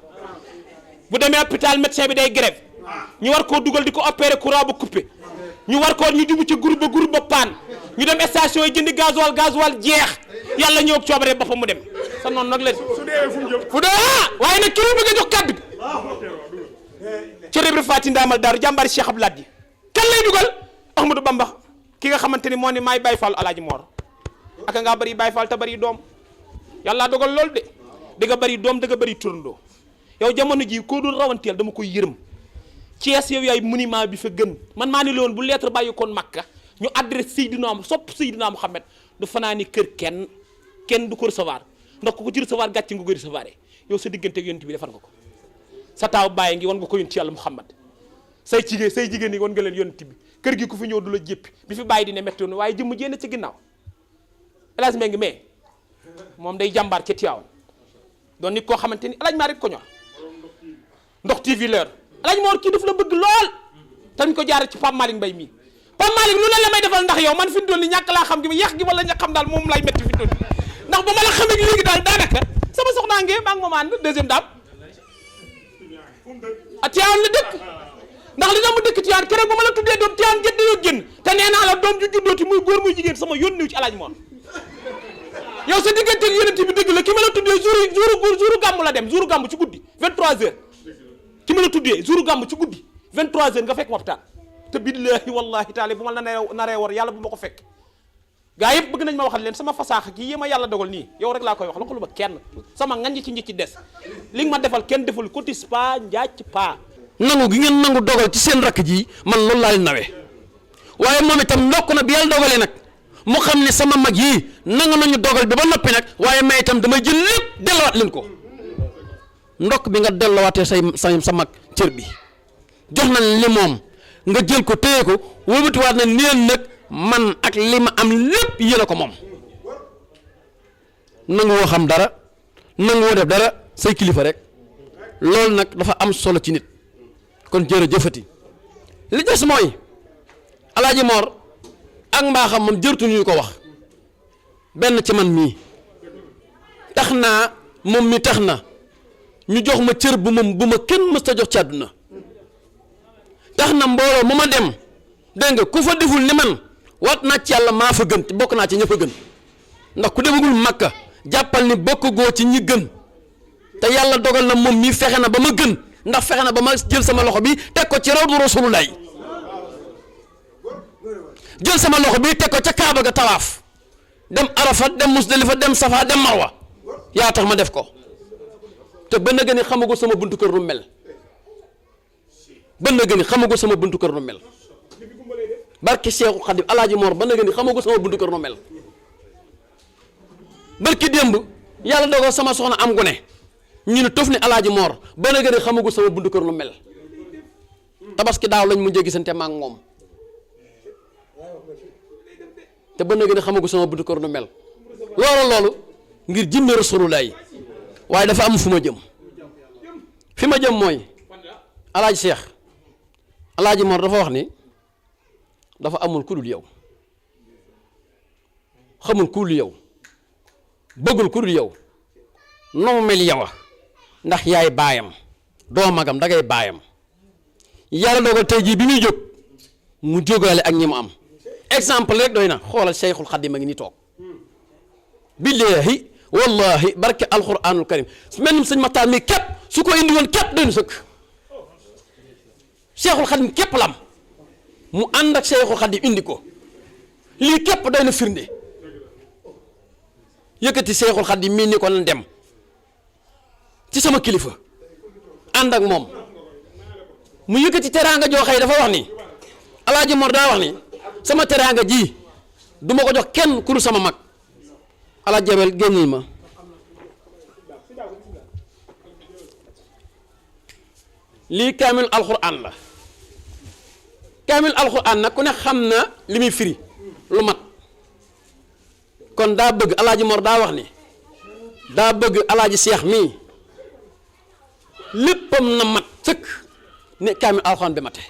bu demee hôpital médecin bi day grève ñu war koo dugal di ko opérer courant ba coupé ñu war koo ñu jubu ci groupe ba paan ñu dem station yi jëndi gasoil jeex yàlla ñëw coobare boppam mu dem sa noonu nag leen fu dee waaye nag ki ñu bëgg a jox kàddu ci Ibra Faati Ndaamal Daaru jàmbaari Cheikh Abdou Lahad kan lay dugal Ahmadou Bamba ki nga xamante ni moo ne maay Baye Fall alaaji Mor aka ngaa bëri Baye Fall te bëri doom yàlla dogal loolu de di nga bëri doom da nga bëri turandoo yow jamono ji koo doon rawanteel dama koy yërëm Thiès yow yaay monument bi fa gën man maa ne la woon bu lettre bàyyi koon Makka ñu adresse Seydina Muhammad du fanaani kër kenn du ko recevoir ndax ku ko ci recevoir gàcce nga koy recevoir yow sa diggante ak yonent bi defar nga ko sa taaw bàyyi ngi wan nga ko yonent Yàlla Muhammad say jigéen yi wan nga leen yonent bi kër gi ku fi ñëw du la jéppi bi fi bàyyi dina métti woon waaye jëmm jénn ci ginnaaw Elhadji Mbengue mais moom day jàmbaar ca Tiwaawan doon nit koo xamante ni Elhadji maa rek ko ñor ndox TV leer Elhadji Mor kii daf la bëgg lool tañ ko jaar ci Pape Malick Mbaye mii Pape Malick lu ne la may defal ndax yow man fi mu toll nii ñàkk laa xam gi yàq gi wala ña xam daal moom lay métti fi mu toll nii ndax ba ma la xamee léegi daal daanaka sama soxnaa ngee maa ngi moom ànd deuxième dame a Tiwaawan la dëkk ndax li tax mu dëkk Tiwaawan keroog ba ma la tuddee doom Tiwaawan jënd yoo génn te nee naa la doom ju juddooti muy góor muy jigéen sama yónniw ci Elhadji Mor yow sa diggante ak yonent bi dëgg la ki ma la tuddee jouru gàmmu la dem jouru gàmmu ci guddi 23h ki ma la tuddee jouru gàmmu ci guddi 23h nga fekk waxtaan te billahi wallahi taala bu ma la naree war yàlla bu ma ko fekk gaa yëpp bëgg nañ ma waxal leen sama fasaaxa kii yi ma yàlla dogal nii yow rek laa koy wax loxalu ma kenn sama ngan ci njëkk ci des li nga ma defal kenn deful cotis pa njaac pa nangu gi ngeen nangu dogal ci seen rakk ji man loolu laa leen nawee waaye moom itam ndokk na bi yàlla dogalee nag mu xam ne sama mag yii nangu nañu dogal bi ba noppi nag waaye may itam damay jël lépp delluwaat leen ko ndokk bi nga delluwaatee sa mag cër bi jox nañ li moom nga jël ko téye ko wëlbatiwaat na neen nag man ak li ma am lépp yéen a ko moom nangu woo xam dara nangu woo def dara say kilifa rek loolu nag dafa am solo ci nit kon jërëjëfati li des mooy Elhadji Mor ak mbaaxam moom jërtu ñu ko wax benn ci man mii tax naa moom mi tax na ñu jox ma cër bu ma kenn mës ta jox ci àdduna tax na mbooloo mu ma dem dégg nga ku fa deful ni man waat naa ci yàlla maa fa gën te bokk naa ci ñëpp a gën ndax ku demagul Makka jàppal ni bokk goo ci ñi gën te yàlla dogal na moom mii fexe na ba ma gën ndax fexe na ba ma jël sama loxo bi teg ko ci rawdu Rasulullaay jël sama loxo bi teg ko ca Kaaba ga tawaaf dem Arafat dem Musdalifa dem Safa dem Marwa yaa tax ma def ko te ba nga ni xamagul sama buntu kër nu mel ba nga ni xamagul sama buntu kër nu mel barki Seexu Xadim Alaaji Mor ba nga ni xamagul sama buntu kër nu mel barki démb yàlla dogal sama soxna am gune ñu ne tof ni Alaaji Mor ba nga ni xamagul sama buntu kër nu mel tabaski daaw lañ mujjee gisante ma ak moom te ba nga ni xamagul sama buntu kër nu mel loolu ngir jëmme Rasulullah yi waaye dafa am fu ma jëm fi ma jëm mooy Alaaji Seex Alaaji Mor dafa wax ni dafa amul ku dul yow xamul ku dul yow bëggul ku dul yow noo mel yow ndax yaay baayam doo magam dangay baayam yàlla dogal tey jii bi muy jóg mu jógaale ak ñi mu am exemple rek doy na xoolal Seyxul Xadim a ngi ni toog billaahi wallahi barke alquranul karim mel ni sëñ Maxtaar mi képp su ko indi woon képp doy na sëkk Seyxul Xadim képp lam mu ànd ak Seyxul Xadim indi ko lii képp doy na firnde yëkkati Seyxul Xadim mii ni ko nan dem ci sama kilifa ànd ak moom mu yëkkati teraanga joo xëy dafa wax ni Alaaji Mor daa wax ni sama teraanga ji du ma ko jox kenn ku dul sama mag Alaaji Jabel génnil ma lii kaamil alxuraan la kaamil alxuraan nag ku ne xam na li muy firi lu mat kon daa bëgg Alaaji Mor daa wax ni daa bëgg Alaaji Seex mii léppam na mat sëkk ne kaamil alxuraan bi mate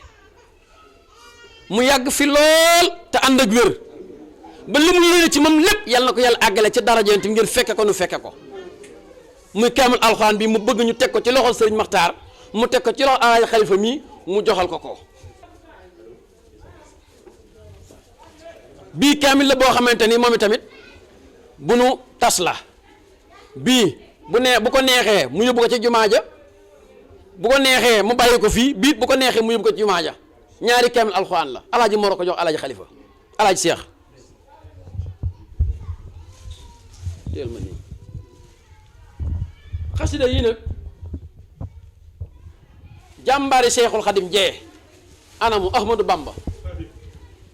mu yàgg fi lool te ànd ak wér ba li mu yéene ci moom lépp yàlla na ko yàlla àggale ci dara jeentim ngir fekke ko nu fekke ko muy kaamil alxuraan bi mu bëgg ñu teg ko ci loxol Sëriñ Maxtaar mu teg ko ci loxol Alaaji Xalifa mii mu joxal ko ko bii kaamil la boo xamante ni moom itamit bu nu tas la bii bu ko neexee mu yóbbu ko ci jumaa ja bu ko neexee mu bàyyi ko fii bii bu ko neexee mu yóbbu ko ci jumaa ja ñaari kaamil alxuraan la Alaaji Mor ko jox Alaaji Xalifa Alaaji Seex teel ma nii xasida yi nag jàmbaari Seexul Xadim jee anamu Ahmadou Bamba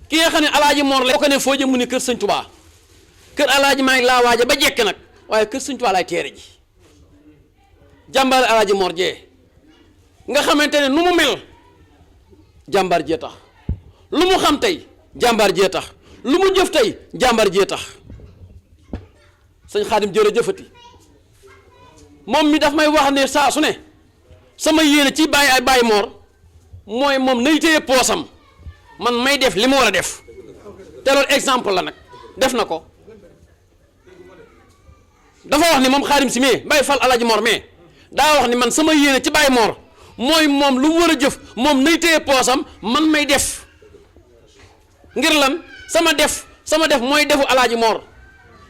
ki nga xam ne Alaaji Mor la ko ne foo jëm mu ni kër Sëñ Tubaa kër Alaaji maa ngi laa waaja ba jekk nag waaye kër Sëñ Tubaa laay teere ji jàmbaari Alaaji Mor jee nga xamante ne nu mu mel jàmbaar jee tax lu mu xam tey jàmbaar jee tax lu mu jëf tey jàmbaar jee tax sëñ Xaadim jërëjëfati moom mi daf may wax ne saa su ne sama yéene ci bàyyi ay bàyyi Mor mooy moom nay téye poosam man may def li ma war a def te loolu exemple la nag def na ko dafa wax ni moom Xaadim si mais bàyyi fal Alaaji Mor mais daa wax ni man sama yéene ci bàyyi Mor mooy moom lu mu war a jëf moom nay téye poosam man may def ngir lan sama def mooy defu Alaaji Mor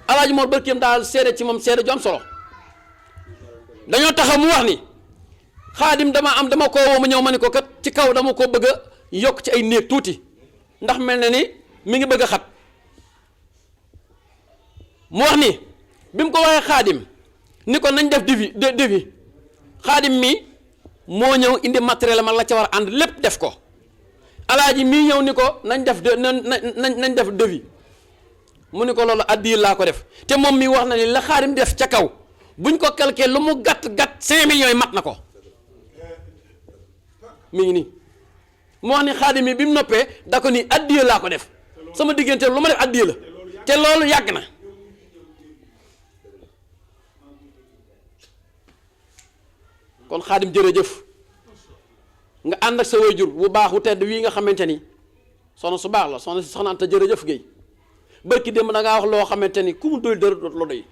Alaaji Mor barkeem daal seede ci moom seede ju am solo dañoo taxaw mu wax ni Xaadim dama koo woo ma ñëw ma ni ko kat ci kaw dama ko bëgg a yokk ci ay néeg tuuti ndax mel na ni mi ngi bëgg a xat mu wax ni bi mu ko waxee Xaadim ni ko nañ def devis Xaadim mi moo ñëw indi matériel ma la ca war a ànd lépp def ko Alaaji mii ñëw ni ko nañ def devis mu ni ko loolu addiya laa ko def te moom mi wax na ni la Xaadim def ca kaw buñ ko calculé lu mu gàtt 5 millions yi mat na ko mi ngi nii mu wax ni Xaadim mi bi mu noppee da ko ni addiya laa ko def sama diggante lu ma def addiya la te loolu yàgg na kon Xaadim jërëjëf nga ànd ak sa waajur bu baax wu tedd wii nga xamante ni soxna su baax la soxna Anta jërëjëf Guèye barki démb da ngaa wax loo xamante ni ku mu doy dara dootu la doy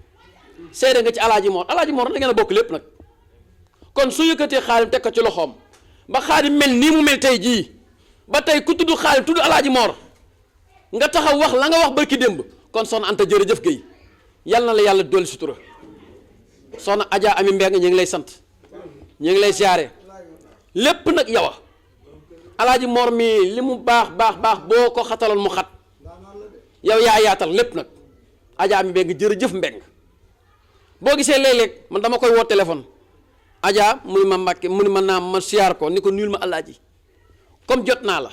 seede nga ci alaaji Mor da ngeen a bokk lépp nag kon su yëkkatee Xaadim teg ko ci loxoom ba Xaadim mel nii mu mel tey jii ba tey ku tudd Xaadim tudd alaaji Mor nga taxaw wax la nga wax barki démb kon soxna Anta jërëjëf Guèye yal na la yàlla dolli sutura soxna Adja Ami Mbeng ñu ngi lay sant ñu ngi lay siyaare lépp nag yow a alaaji Mor mii li mu baax boo ko xataloon mu xat yow yaa yaatal lépp nag Adja Ami Mbeng jërëjëf Mbeng boo gisee léeg-léeg man dama koy woo téléphone Adja mu ni ma Mbàkke mu ni ma naam ma siyaar ko ni ko nuyul ma alaaji comme jot naa la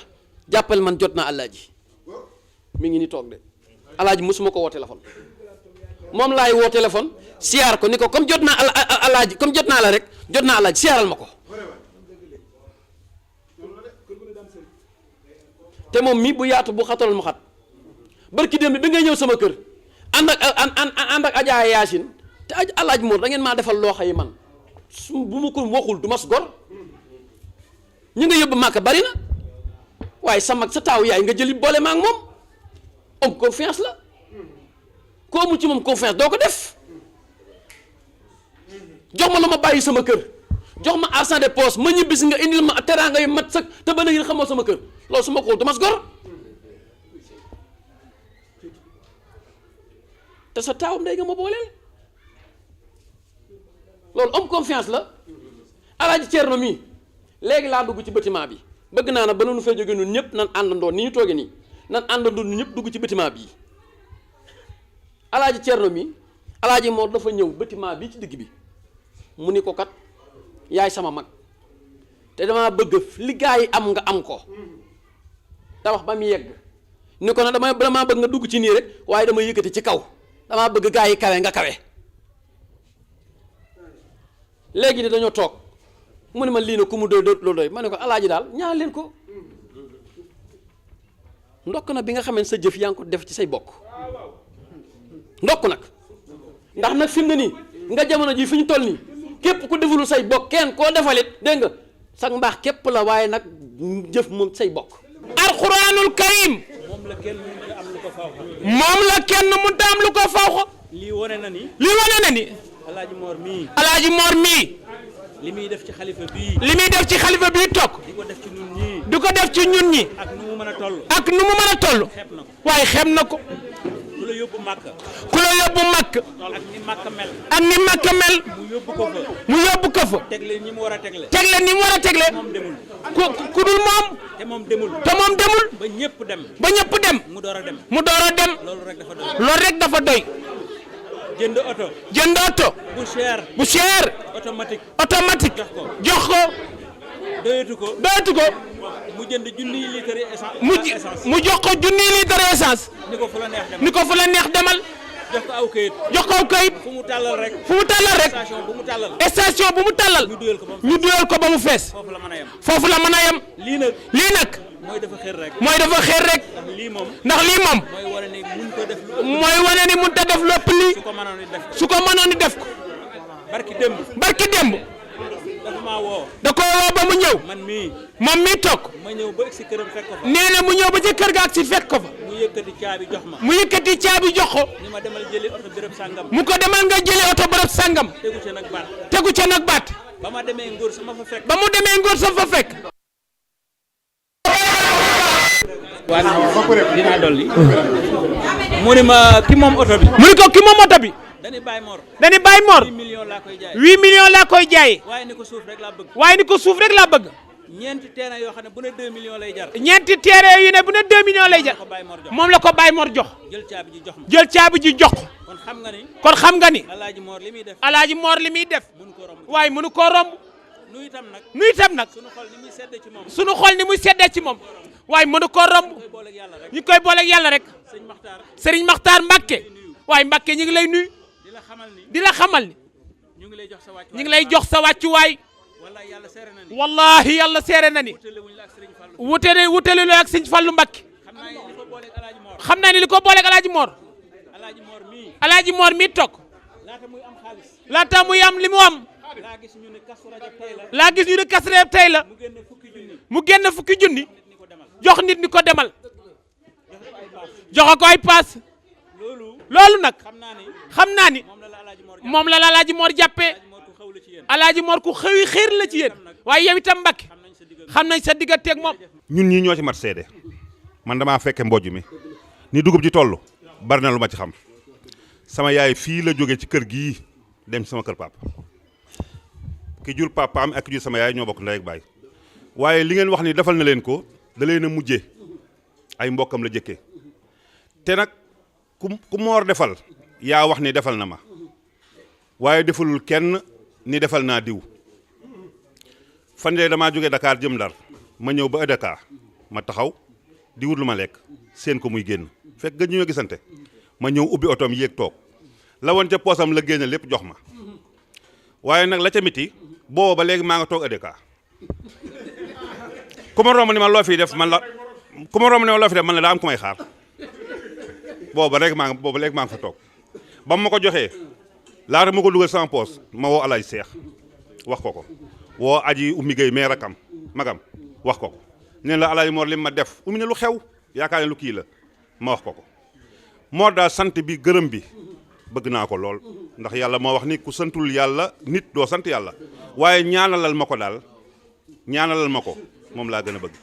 jàppal man jot naa alaaji mi ngi ni toog de alaaji mosuma ko woo téléphone moom laay woo téléphone siyaar ko ni ko comme jot naa alaaji comme jot naa la rek jot naa alaaji siyaaral ma ko te moom mi bu yaatu bu xataloon mu xat barki démb bi ngay ñëw sama kër ànd ak Adja Yaasin te alaaji Mor da ngeen maa defal loo xay man bu ma ko waxul du mas gor ñu nga yóbbu màkk bari na waaye sa mag sa taaw yaay nga jëli boole ma ak moom am confiance la ko amul ci moom confiance doo ko def jox ma la ma bàyyi sama kër jox ma argent de poche ma ñibbisi nga indil ma teraanga yu mat sëkk te ba léegi xamoo sama kër loolu su ma ko du mas gor te sa taaw ndey nga ma booleel loolu am confiance la alaaji Ceerno mii léegi laa dugg ci bâtiment bi bëgg naa na ba nu fay jóge ñun ñëpp nan àndandoo ni ñu toogee nii nan àndandoo ñun ñëpp dugg ci bâtiment bii alaaji Ceerno mii alaaji Mor dafa ñëw bâtiment bii ci digg bi mu ni ko kat yaay sama mag te damaa bëgg li gaa yi am nga am ko te wax ba mu yegg ni ko nag damaa bëgg nga dugg ci nii rek waaye dama yëkkati ci kaw damaa bëgg gaa yi kawe nga kawe léegi ni dañoo toog mu ne ma lii na ku mu doy loolu doy ma ne ko alaaji daal ñaan leen ko ndokk nag bi nga xamee sa jëf yaa ngi ko def ci say bokk ndokk nag ndax nag fi mu ne nii nga jamono ji fi ñu toll nii képp ku defulul say bokk kenn koo defalit dégg nga sax mbaax képp la waaye nag jëf moom say bokk alxuraanul karim moom la kenn mu daam lu ko fawxa lii wane na ni alaaji Mor mii li muy def ci xalifa bii toog di ko def ci ñun ñi ak nu mu mën a toll waaye xeeb na ko ku la yóbbu màkk ak ni màkk mel mu yóbbu ko fa teg leen ñi mu war a tegle ku dul moom te moom demul ba ñëpp dem mu door a dem loolu rek dafa doy jënd oto bu cher automatique jox ko doyatu ko mu jënd junniy litre essence mu jox ko junniy litre essence ni ko fu la neex demal jox ko aw kayit fu mu tàllal rek station bu mu tàllal ñu duyal ko ba mu fees foofu la mën a yem lii nag mooy dafa xër rek ndax lii moom mooy wane ni mënut a def lépp lii su ko mënoon di def ko barki démb da ko woo ba mu ñëw moom mii toog nee na mu ñëw ba ci kër ga ak si fekk ko fa mu yëkkati caabi jox ko mu ko demal nga jëli oto bërëb sàngam tegu ca nag baat ba mu demee ngóor sa fa fekk dinaa dolli mu ni ma ki moom oto bi dañuy bàyyi Mor 8 millions laa koy jaay waaye ni ko suuf rek laa bëgg ñeenti terrain yoo xam ne bu ne 2 millions lay jar moom la ko Baye Mor jox jël caabi ji jox kon xam nga ni alaaji Mor li muy def waaye mënu koo romb nu itam nag sunu xol ni muy seddee ci moom waaye mënu koo romb ñu koy booleeg yàlla rek Serigne Makhtar Mbacke waaye Mbacke ñu ngi lay nuyu di la xamal ni ñu ngi lay jox sa wàccuwaay wallahi yàlla seere na ni wutale loo ak Serigne Fallou Mbacke xam naa ni li ko booleeg alaaji Mor mii toog laata muy am li mu am laa gis ñu ne Kazu Rajab tey la mu génn fukki junni jox nit ni ko demal joxe ko ay paas loolu nag xam naa ni moom la Alaaji Mor jàppee Alaaji Mor ku xëy xéer la ci yéen waaye yow itam Mbàkke xam nañ sa digganteeg moom. ñun ñii ñoo ci mat seede man damaa fekke mbojj mi ni dugub ji toll bari na lu ma ci xam sama yaay fii la jóge ci kër gii dem ci sama kër papa ki jur papaam ak ki jur sama yaay ñoo bokk ndey ak baay waaye li ngeen wax ni defal na leen ko da leen a mujjee ay mbokkam la jëkkee te nag ku moor defal yaa wax ni defal na ma waaye defalul kenn ni defal naa diw fan yii damaa jógee Dakar jëm Ndar ma ñëw ba Dakar ma taxaw di wut lu ma lekk seen ko muy génn fekk gëj ñoo gisante ma ñëw ubbi otoom yéeg toog la woon ca poosam la génne lépp jox ma waaye nag la ca miti booba ba léegi maa nga toog Dakar ku ma romb ni ma loo fiy def man la ku ma romb ni ma loo fiy def man la daa am ku may xaar booba léegi maa nga fa toog ba ma ko joxee laata ma ko dugal sama poos ma woo Alaaji Seex wax ko woo aji Oumy Gueye mais rakam magam wax ko neen la Alaaji Mor li ma def Oumy ne lu xew yaakaar ne lu kii la ma wax ko moo daal sant bi gërëm bi bëgg naa ko lool ndax yàlla moo wax ni ku santul yàlla nit doo sant yàlla waaye ñaanalal ma ko daal ñaanalal ma ko moom laa gën a bëgg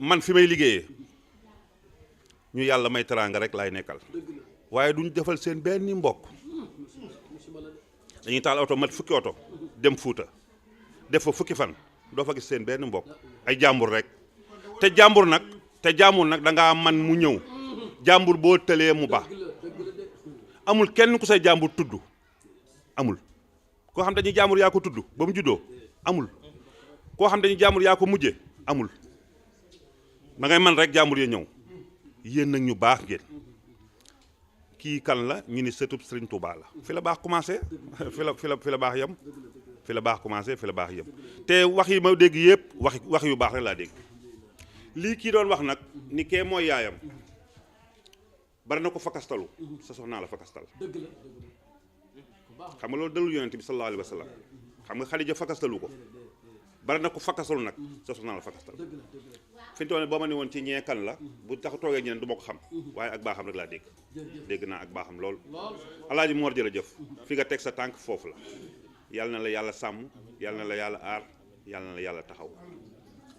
man fi may liggéeyee ñu yàlla may teraanga rek laay nekkal waaye duñ defal seen benn mbokk dañuy taal oto mat fukki oto dem Fuuta def fa fukki fan doo fa gis seen benn mbokk ay jàmbur rek te jàmbur nag da ngaa man mu ñëw jàmbur boo tëlee mu baax amul kenn ku say jàmbur tudd amul koo xam dañuy jàmbur yaa ko tudd ba mu juddoo amul koo xam dañuy jàmbur yaa ko mujje amul da ngay man rek jàmbur ya ñëw yéen nag ñu baax ngeen kii kan la ñu ni sëtub Sëriñ Tuubaa la fi la baax commencé fi la baax yem fi la baax commencé fi la baax yem te wax yi ma dégg yëpp wax yu baax rek laa dégg lii kii doon wax nag ni kee mooy yaayam bari na ko fakastalu sa soxnaa la fakastal xam nga loolu dalul yonent bi sallallahu alayhi wa sallam xam nga Xadija fakastalu ko bari na ko fakastalu nag sa soxnaa la fakastal fi ñu toll boo ma ne woon ci ñee kan la bu tax toogee ñeneen du ma ko xam waaye ak baaxam rek laa dégg naa ak baaxam lool Alaaji Mor jërëjëf fi nga teg sa tànk foofu la yàlla na la yàlla sàmm yàlla na la yàlla aar yàlla na la yàlla taxaw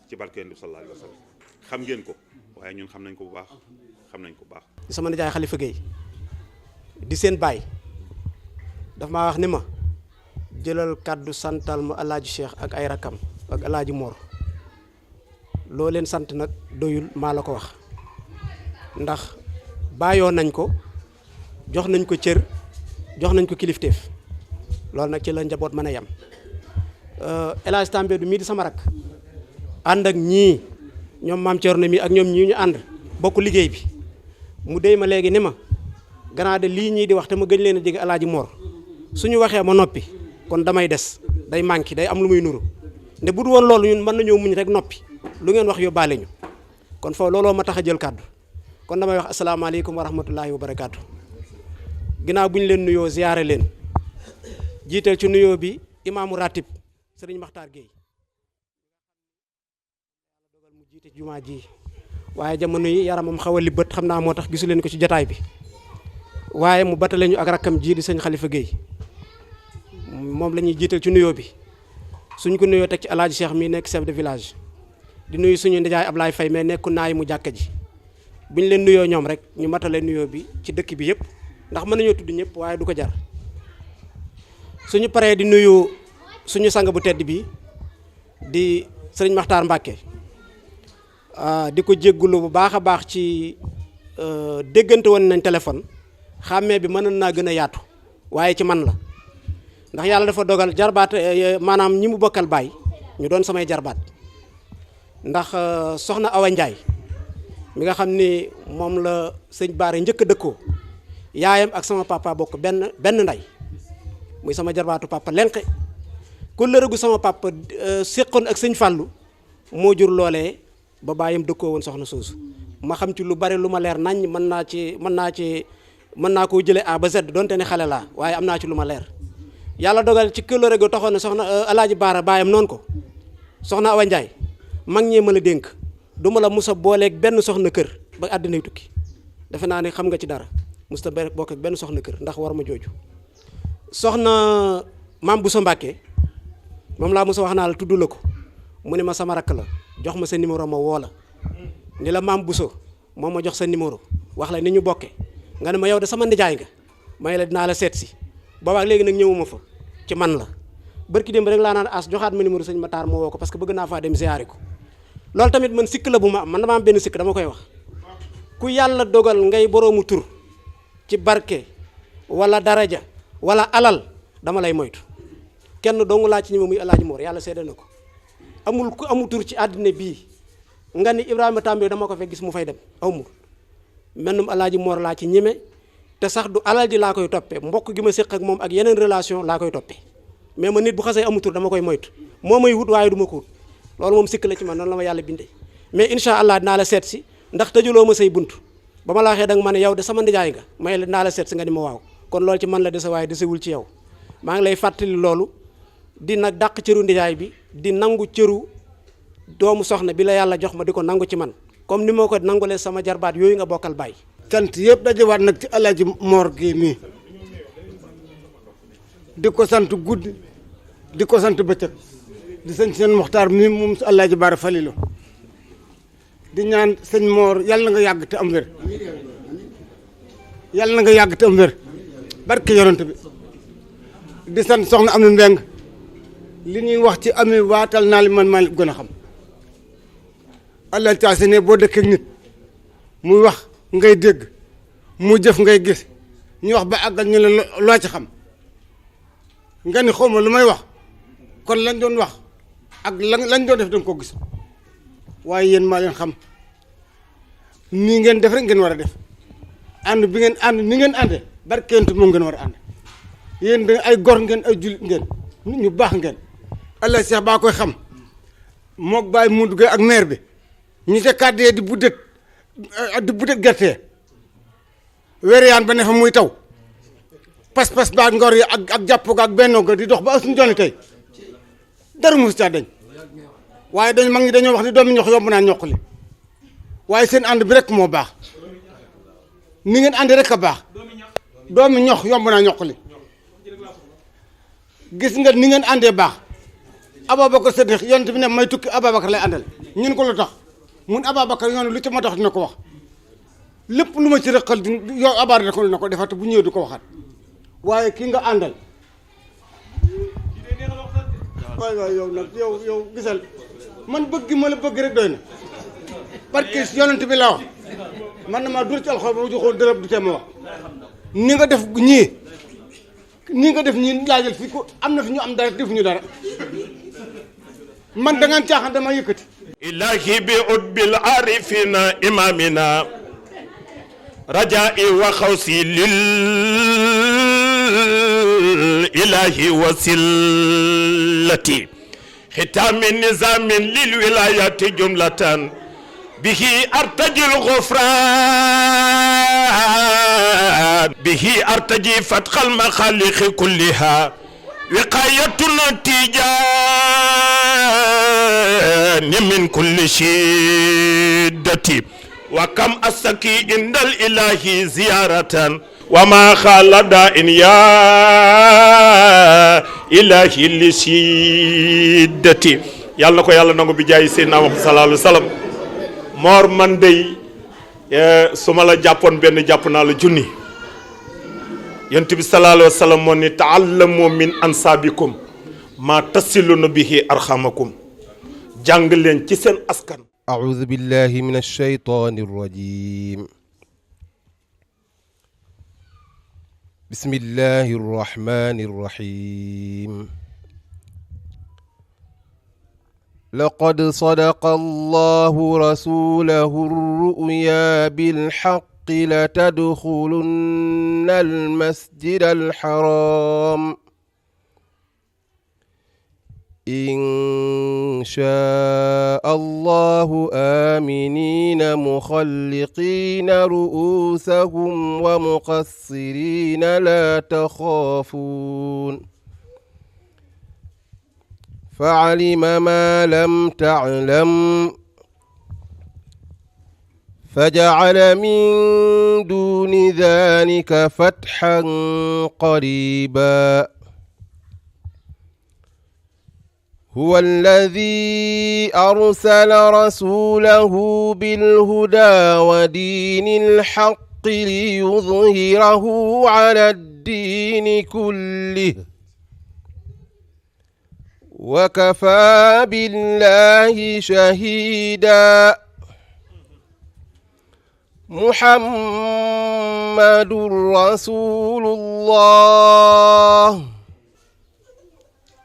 ci barke Yonent bi sallallahu alayhi wa sallam xam ngeen ko waaye ñun xam nañ ko bu baax xam nañ ko bu baax. sama nijaay Xalifa Gueye di seen baay daf maa wax ni ma jëlal kàddu santal ma Alaaji Cheikh ak ay rakam ak Alaaji Mor loo leen sant nag doyul maa la ko wax ndax bàyyoo nañ ko jox nañ ko cër jox nañ ko kilifteef loolu nag ci la njaboot mën a yem El Hadj Tambédou mii di sama rak ànd ak ñii ñoom maam Thierno mi ak ñoom ñii ñu ànd bokk liggéey bi mu déy ma léegi ni ma gannaaw de lii ñii di wax te ma gëj leen a dégg Alaaji Mor suñu waxee ma noppi kon damay des day manqué day am lu muy nuru nde bu du woon loolu ñun mën nañoo muñ rek noppi lu ngeen wax yóbbaale ñu kon foofu looloo ma tax a jël kàddu kon damay wax asalaamaaleykum wa rahmatullahi wa barakaatu ginnaaw bu ñu leen nuyoo ziyaare leen jiital ci nuyoo bi imaamu ratib sëriñ Maxtaar Gueye dogal mu jiite jumaa ji waaye jamono yi yaramam xaw a li bët xam naa moo tax gisu leen ko ci jataay bi waaye mu batale ñu ak rakkam ji di sëñ Xalifa Gueye moom la ñuy jiital ci nuyoo bi suñ ko nuyoo teg ci Alaaji Cheikh mi nekk chef de village di nuyu suñu ndijaay Ablaye Faye mais nekku naay mu jàkka ji bu ñu leen nuyoo ñoom rek ñu matale nuyoo bi ci dëkk bi yëpp ndax mën nañoo tudd ñëpp waaye du ko jar suñu paree di nuyu suñu sang bu tedd bi di sëriñ Maxtaar Mbàkke di ko jéggulu bu baax a baax ci déggante woon nañ téléphone xàmmee bi mënoon naa gën a yaatu waaye ci man la ndax yàlla dafa dogal jarbaat maanaam ñi mu bokkal baay ñu doon samay jarbaat ndax soxna Awa Ndiaye mi nga xam ni moom la sëñ Baare njëkk a dëkkoo yaayam ak sama papa bokk benn ndey muy sama jarbaatu papa lenqe ku lërëgu sama papa séqoon ak sëñ Fàllu moo jur loolee ba baayam dëkkoo woon soxna soosu ma xam ci lu bari lu ma leer nañ mën naa koo jëlee A ba Z donte ne xale laa waaye am naa ci lu ma leer yàlla dogal ci këllëre go taxoon ne soxna Alaaji Baara baayam noonu ko soxna Awa Ndiaye mag ñee ma la dénk du ma la musa booleeg benn soxna kër ba àddinay tukki defe naa ne xam nga ci dara musta bokk ak benn soxna kër ndax war ma jooju soxna maam Bousso Mbàkke moom laa musa wax naa la tudd la ko mu ne ma sama rakk la jox ma sa numéro ma woo la ni la maam Bousso moom ma jox sa numéro wax la ni ñu bokke nga ne ma yow de sama ndijaay nga may la dinaa la seet si boobaak léegi nag ñëwuma fa ci man la barki démb rek laa naan as joxaat ma numéro sëñ Matar ma woo ko parce que bëgg naa faa dem ziyaare ko loolu tamit man sikk la bu ma am man dama am benn sikk dama koy wax ku yàlla dogal ngay boroomu tur ci barke wala daraja wala alal dama lay moytu kenn dong laa ci ñi ma muy Alaaji Moor yàlla seede na ko amul ku amul tur ci àddina bii nga ni Ibrahima Tambe dama ko fekk gis mu fay dem amul mennum Alaaji Moor laa ci ñime te sax du alal ji laa koy toppee mbokk gi ma séq ak moom ak yeneen relation laa koy toppee mais ma nit bu xasee amul tur dama koy moytu moo may wut waaye du ma ko wut loolu moom sikk la ci man noonu la ma yàlla bindee mais incha allah dinaa la seet si ndax tëjuloo ma say bunt ba ma la waxee da nga ma ne yow de sama ndijaay nga may la dinaa la seet si nga ni ma waaw kon loolu ci man la dese waaye desewul ci yow maa ngi lay fàttali loolu di nag dàq cëru ndijaay bi di nangu cëru doomu soxna bi la yàlla jox ma di ko nangu ci man comme ni ma ko nangulee sama jarbaat yooyu nga bokkal bàyyi. sant yëpp dajewaat nag ci Alaaji Moor gi mii di ko sant guddi di ko sant bëccëg di sant seen Muxtaar mii moom su Alaaji Baara Falilu di ñaan sëñ Moor yàlla na nga yàgg te am wér yàlla na nga yàgg te am wér barke yonent bi di sant soxna Ami Mbeng li ñuy wax ci Ami waatal naa li man maa gën a xam Allah taasi ne boo dëkkee nit muy wax ngay dégg mu jëf ngay gis ñu wax ba àggal ñu ne loo ci xam nga ni xawma lu may wax kon lañ doon wax ak lañ doon def danga ko gis waaye yéen maa leen xam nii ngeen def rek ngeen war a def ànd bi ngeen ànd ni ngeen ànde barkeentu moom ngeen war a ànd yéen da ay gor ngeen ay jullit ngeen nit ñu baax ngeen Allah Cheikh baa koy xam mook bàyyi mu duggee ak maire bi ñu ca kàddee di buddet gerte weer yaan ba ne fa muy taw pas-pas ba ngor yi ak jàpp ga ak bennoo ga di dox ba suñu jonni tey dara mosu caa dañ waaye dañ mag ñi dañoo wax ni doomi ñox yomb naa ñoqali waaye seen ànd bi rek moo baax ni ngeen ànd rek a baax doomi ñox yomb naa ñoqali gis nga ni ngeen àndee baax Ababacar Sadiq yonent bi ne may tukki Ababacar lay àndal ñun ko lu tax mun Ababacar yoon lu ci ma tax dina ko wax lépp lu ma ci rëqal di yow abaar da ko na ko defat bu ñëwee du ko waxaat waaye ki nga àndal waay waay yow nag yow gisal man bëgg ma la bëgg rek doy na parce que yonent bi la wax man na maa dur ci alxor ba ma joxoon dërëb du tee ma wax ni nga def ñii laajal fii ko am na fi ñu am dara defuñu dara man da ngaan caaxaan dama yëkkati ilahi bi udbil arifina imamina rajai wa xawsi lil ilahi wasilati xitami nizamin lil wilayati jumlatan bihi artaji lgufran bihi artaji fatxal maxaliqi kulliha wiqayatuna tijani min kulli shiddati wa kam asaki indal ilahi ziyaratan wa ma khalada in ya ilahi li shiddati yàlla na ko yàlla nangu bi jaay seydina Muhammad sallallahu alayhi wa sallam Mor man dey su ma la jàppoon benn jàpp naa la junni yonent bi sallallahu alayhi wa sallam moo ni taallamu min ansaabikum ma tasiluna bihi arxamakum jàng leen ci seen askan أعوذ بالله من الشيطان الرجيم بسم الله الرحمن الرحيم لقد صدق الله رسوله الرؤيا بالحق لتدخلن المسجد الحرام إن شاء الله آمنين مخلقين رؤوسهم ومقصرين لا تخافون فعلم ما لم تعلم فجعل من دون ذلك فتحا قريبا هو الذي أرسل رسوله بالهدى ودين الحق ليظهره على الدين كله وكفى بالله شهيدا محمد رسول الله.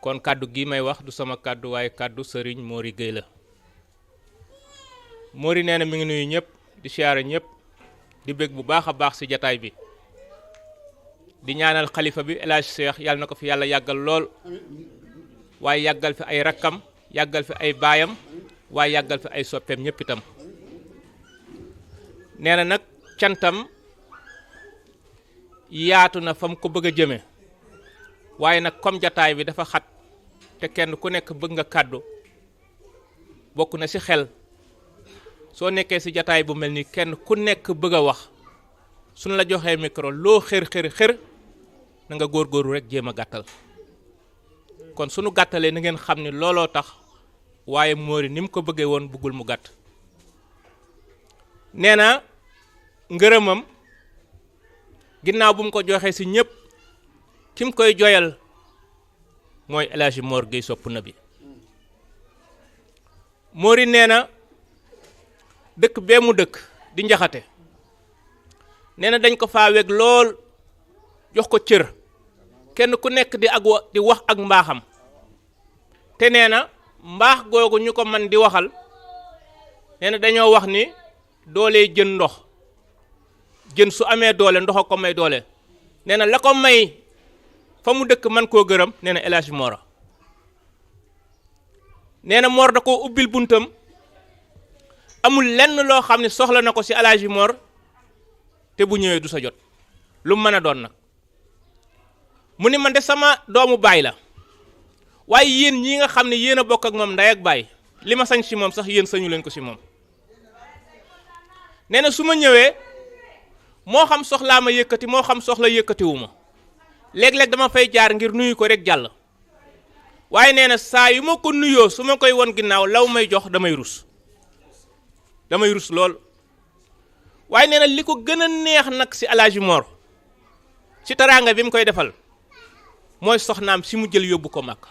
kon kaddu gi may wax du sama kaddu waaye kaddu Serigne Mori Gueye la. Mori nee na mi ngi nuyu ñëpp di siyaare ñëpp di bég bu baax a baax ci jataay bi di ñaanal xalifa bi El Hadj Cheikh yàlla na ko fi yàlla yàggal lool waaye yàggal fi ay rakkam yàggal fi ay baayam waaye yàggal fi ay soppeem ñëpp itam. nee na nag cantam yaatu na fa mu ko bëgg a jëme waaye nag comme jataay bi dafa xat te kenn ku nekk bëgg nga kàddu bokk na ci xel soo nekkee ci jataay bu mel ni kenn ku nekk bëgg a wax suñ la joxee micro loo xër na nga góorgóorlu rek jéem a gàttal kon sunu gàttalee na ngeen xam ni looloo tax waaye Mori ni mu ko bëggee woon bëggul mu gàtt. nee na ngërëmam ginnaaw bu mu ko joxee ci ñëpp ki mu koy joyal mooy El Hadj Mor Gueye sopp na bi. Mori nee na dëkk bee mu dëkk di Njaxate nee na dañ ko faa weg lool jox ko cër kenn ku nekk di wax ak mbaaxam te nee na mbaax googu ñu ko man di waxal nee na dañoo wax ni doole jën ndox jën su amee doole ndox a ko may doole nee na la ko may fa mu dëkk man koo gërëm nee na El Hadj Mor nee na Mor da koo ubbil buntam amul lenn loo xam ne soxla na ko ci El Hadj Mor te bu ñëwee du sa jot lu mën a doon nag mu ni man de sama doomu baay la waaye yéen ñi nga xam ne yéen a bokk ak moom ndey ak baay li ma sañ ci moom sax yéen sañu leen ko ci moom. nee na su ma ñëwee moo xam soxlaa ma yëkkati moo xam soxla yëkkatiwu ma léeg-léeg dama fay jaar ngir nuyu ko rek jàll waaye nee na saa yu ma ko nuyoo su ma koy won ginnaaw law may jox damay rus lool waaye nee na li ko gën a neex nag ci El Hadj Mor ci teraanga bi mu koy defal mooy soxnaam si mu jël yóbbu ko màkk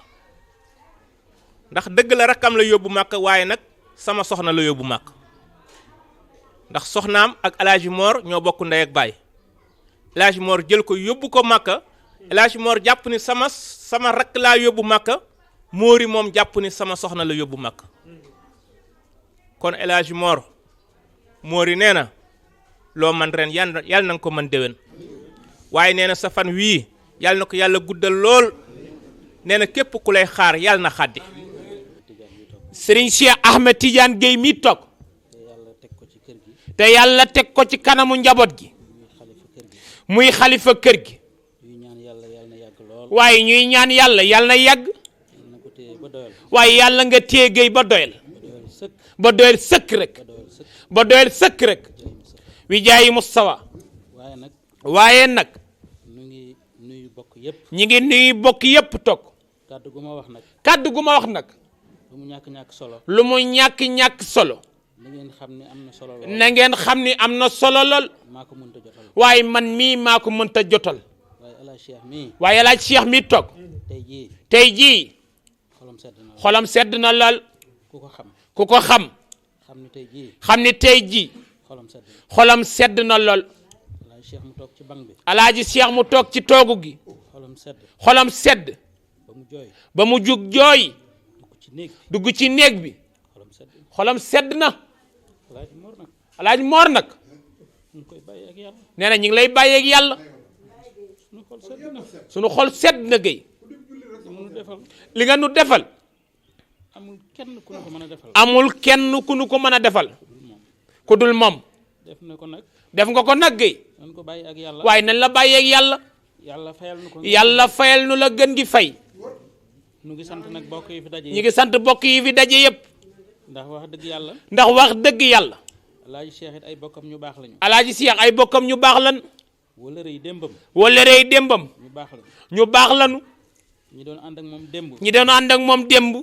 ndax dëgg la rakkam la yóbbu màkk waaye nag sama soxna la yóbbu màkk ndax soxnaam ak El Hadj Mor ñoo bokk ndey ak baay El Hadj Mor jël ko yóbbu ko màkk El Hadj Mor jàpp ni sama rakk laa yóbbu màkk Mori moom jàpp ni sama soxna la yóbbu màkk kon El Hadj Mori nee na loo man ren yàlla na nga ko mën déwén waaye nee na sa fan wii yàlla na ko yàlla guddal lool nee na képp ku lay xaar yàlla na xaddi. Serigne Cheikh Ahmed Tidiane Gueye mi toog te yàlla teg ko ci kanamu njaboot gi muy xalifa kër gi waaye ñuy ñaan yàlla yàlla na yàgg waaye yàlla nga téye Gueye ba doyal sëkk rek wi jaayi Mustafa waaye nag ñi ngi nuyu bokk yépp toog kàddu gu ma wax nag lu mu ñàkk solo na ngeen xam ni am na solo lool waaye man mii maa ko mënta jotal waaye El Hadj Cheikh mi toog tey jii xolam sedd na lool ku ko xam ni tey jii xolam sedd na lool El Hadj Cheikh mu toog ci toogu gi xolam sedd ba mu jug jooy dugg ci néeg bi xolam sedd na El Hadj Mor nag nee na ñu ngi lay bàyyeeg yàlla sunu xol sedd na Gueye li nga nu defal amul kenn ku nu ko mën a defal ku dul moom def nga ko nag Gueye waaye nañ la bàyyeeg yàlla yàlla fayal nu la gën gi fay ñu ngi sant nag bokk yi fi daje ñu ngi sant bokk yi fi daje yëpp ndax wax dëgg yàlla ndax wax dëgg yàlla alaaji Cheikh it ay bokkam ñu baax lañu. alaaji Cheikh ay bokkam ñu baax lan. wala rëy démbam. wala rëy démbam. ñu baax lañu. ñu baax lanu. ñi doon ànd ak moom démb. ñi doon ànd ak moom démb.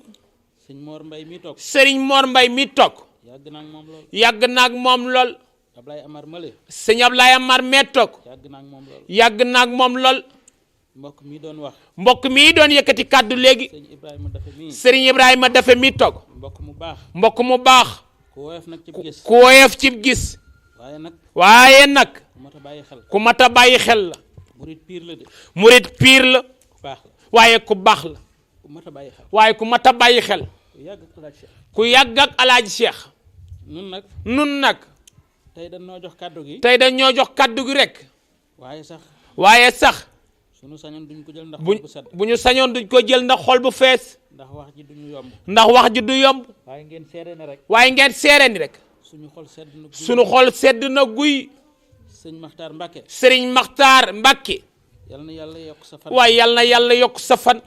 sëñ Mor Mbay mi toog. sëriñ Mor Mbay mi toog. yàgg na ak moom lool. yàgg na ak moom lool. Ablaye Amar Male. sëñ Ablaye Amar mee toog. yàgg na ak moom lool. yàgg na ak moom lool. mbokk mi doon wax. mbokk mi doon yëkkati kàddu léegi. sëñ Ibrahima Dafe mi. sëriñ Ibrahima Dafe mi toog. mbokk mu baax. mbokk mu baax. ku woyof nag ci gis. ku woyof ci gis. waaye nag. ku mat a bàyyi xel. ku mat a bàyyi xel la. murit piir la de. murit piir la. ku baax la. waaye ku baax la. ku mat a bàyyi xel. waaye ku mat a bàyyi xel. ku yàgg ak alaaji Cheikh. nun nag. tey dañ ñoo jox kàddu gi. tey dañ ñoo jox kàddu gi rek. waaye sax. suñu sañoon duñ ko jël ndax xol bu sedd. bu ñu sañoon duñ ko jël ndax xol bu fees. ndax wax ji duñu yomb. ndax wax ji du yomb. waaye ngeen seere ni rek. waaye ngeen seere ni rek. suñu xol sedd na guy. suñu xol sedd na guy. sëñ Maxtaar Mbacke. sëriñ Maxtaar Mbacke. yal na yàlla yokk sa fan. waaye yal na yàlla yokk sa fan.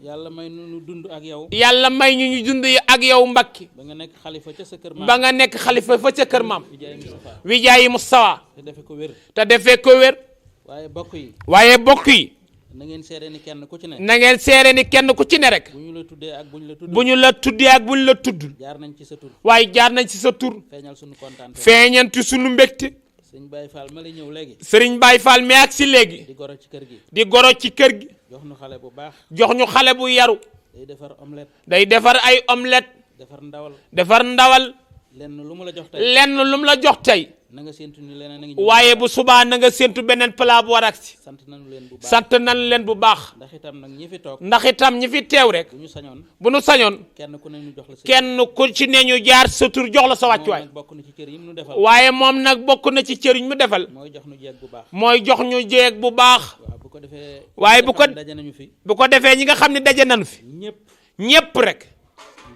yàlla may ñu dund ak yow. yàlla may ñu dund ak yow Mbacke. ba nga nekk xalifa ca sa kër maam. ba nga nekk xalifa fa ca kër maam. wi jaayi Mustafa. te defee ko wér. te defee ko wér. waaye bokk yi. waaye bokk yi. na ngeen seere ni kenn ku ci ne. na ngeen seere ni kenn ku ci ne rek. bu ñu la tuddee ak bu ñu la tuddul. bu ñu la tuddee ak bu ñu la tuddul. jaar nañ ci sa tur. waaye jaar nañ ci sa tur. feeñal suñu kontaan. feeñanti suñu mbégte. sëñ Baye Fall ma lay ñëw léegi. sëriñ Baye Fall mi ak si léegi. di goro ci kër gi. di goro ci kër gi. jox ñu xale bu baax. jox ñu xale bu yaru. day defar omelette. day defar ay omelette. defar ndawal. defar ndawal. lenn lu mu la jox tey. lenn lu mu la jox tey. na nga séntu ni leneen a ngi waaye bu subaa na nga séntu beneen plat bu war ak si. sant nañu leen bu baax. sant nañu leen bu baax. ndax itam nag ñi fi toog. ndax itam ñi fi teew rek. bu ñu sañoon. bu ñu sañoon. kenn ku ne ñu jox la sa. kenn ku ci ne ñu jaar sa tur jox la sa wàccuwaay. bokk na ci cër yi mu defal. waaye moom nag bokk na ci cër yi mu defal. mooy jox ñu jeeg bu baax. mooy jox ñu jeeg bu baax. waaw bu ko defee. waaye bu ko daje nañu fi. bu ko defee ñi nga xam ne daje nañu fi. ñëpp rek.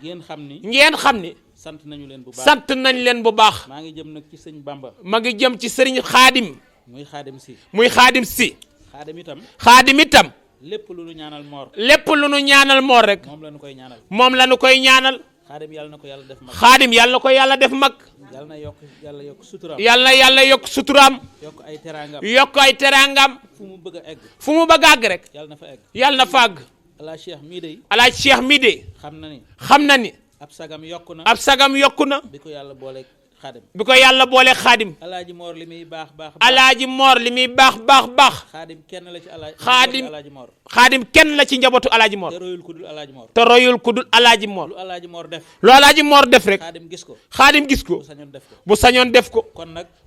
ngeen xam ni. ngeen xam ni. sant nañu leen bu baax. sant nañ leen bu baax. maa ngi jëm nag ci sëñ Bamba. ma ngi jëm ci sëriñ Xaadim. muy Xaadim si. muy Xaadim si. Xaadim itam. Xaadim itam. lépp lu nu ñaanal moor. lépp lu nu ñaanal moor rek. moom la nu koy ñaanal. moom la nu koy ñaanal. Xaadim yàlla na ko yàlla def mag. Xaadim yàlla na ko yàlla def mag. yàlla na yokk suturaam. yàlla na yàlla yokk suturaam. yokk ay teraangam. yokk ay teraangam. fu mu bëgg a egg. fu mu bëgg a àgg rek. yàlla na fa egg. yàlla na fa àgg. Alaaji Cheikh mii de. Alaaji Cheikh mii de. xam na ni. ab sagam yokku na. ab sagam yokku na. bi ko yàlla booleeg Xaadim. bi ko yàlla booleeg Xaadim. Alaaji Moor li muy baax baax. Alaaji Moor li muy baax baax baax. Xaadim kenn la ci Alaaji Moor. Xaadim kenn la ci njabootu Alaaji Moor. te royul ku dul Alaaji Moor. te royul ku dul Alaaji Moor. lu Alaaji Moor def. lu Alaaji Moor def rek. Xaadim gis ko. Xaadim gis ko. bu sañoon def ko. bu sañoon def ko.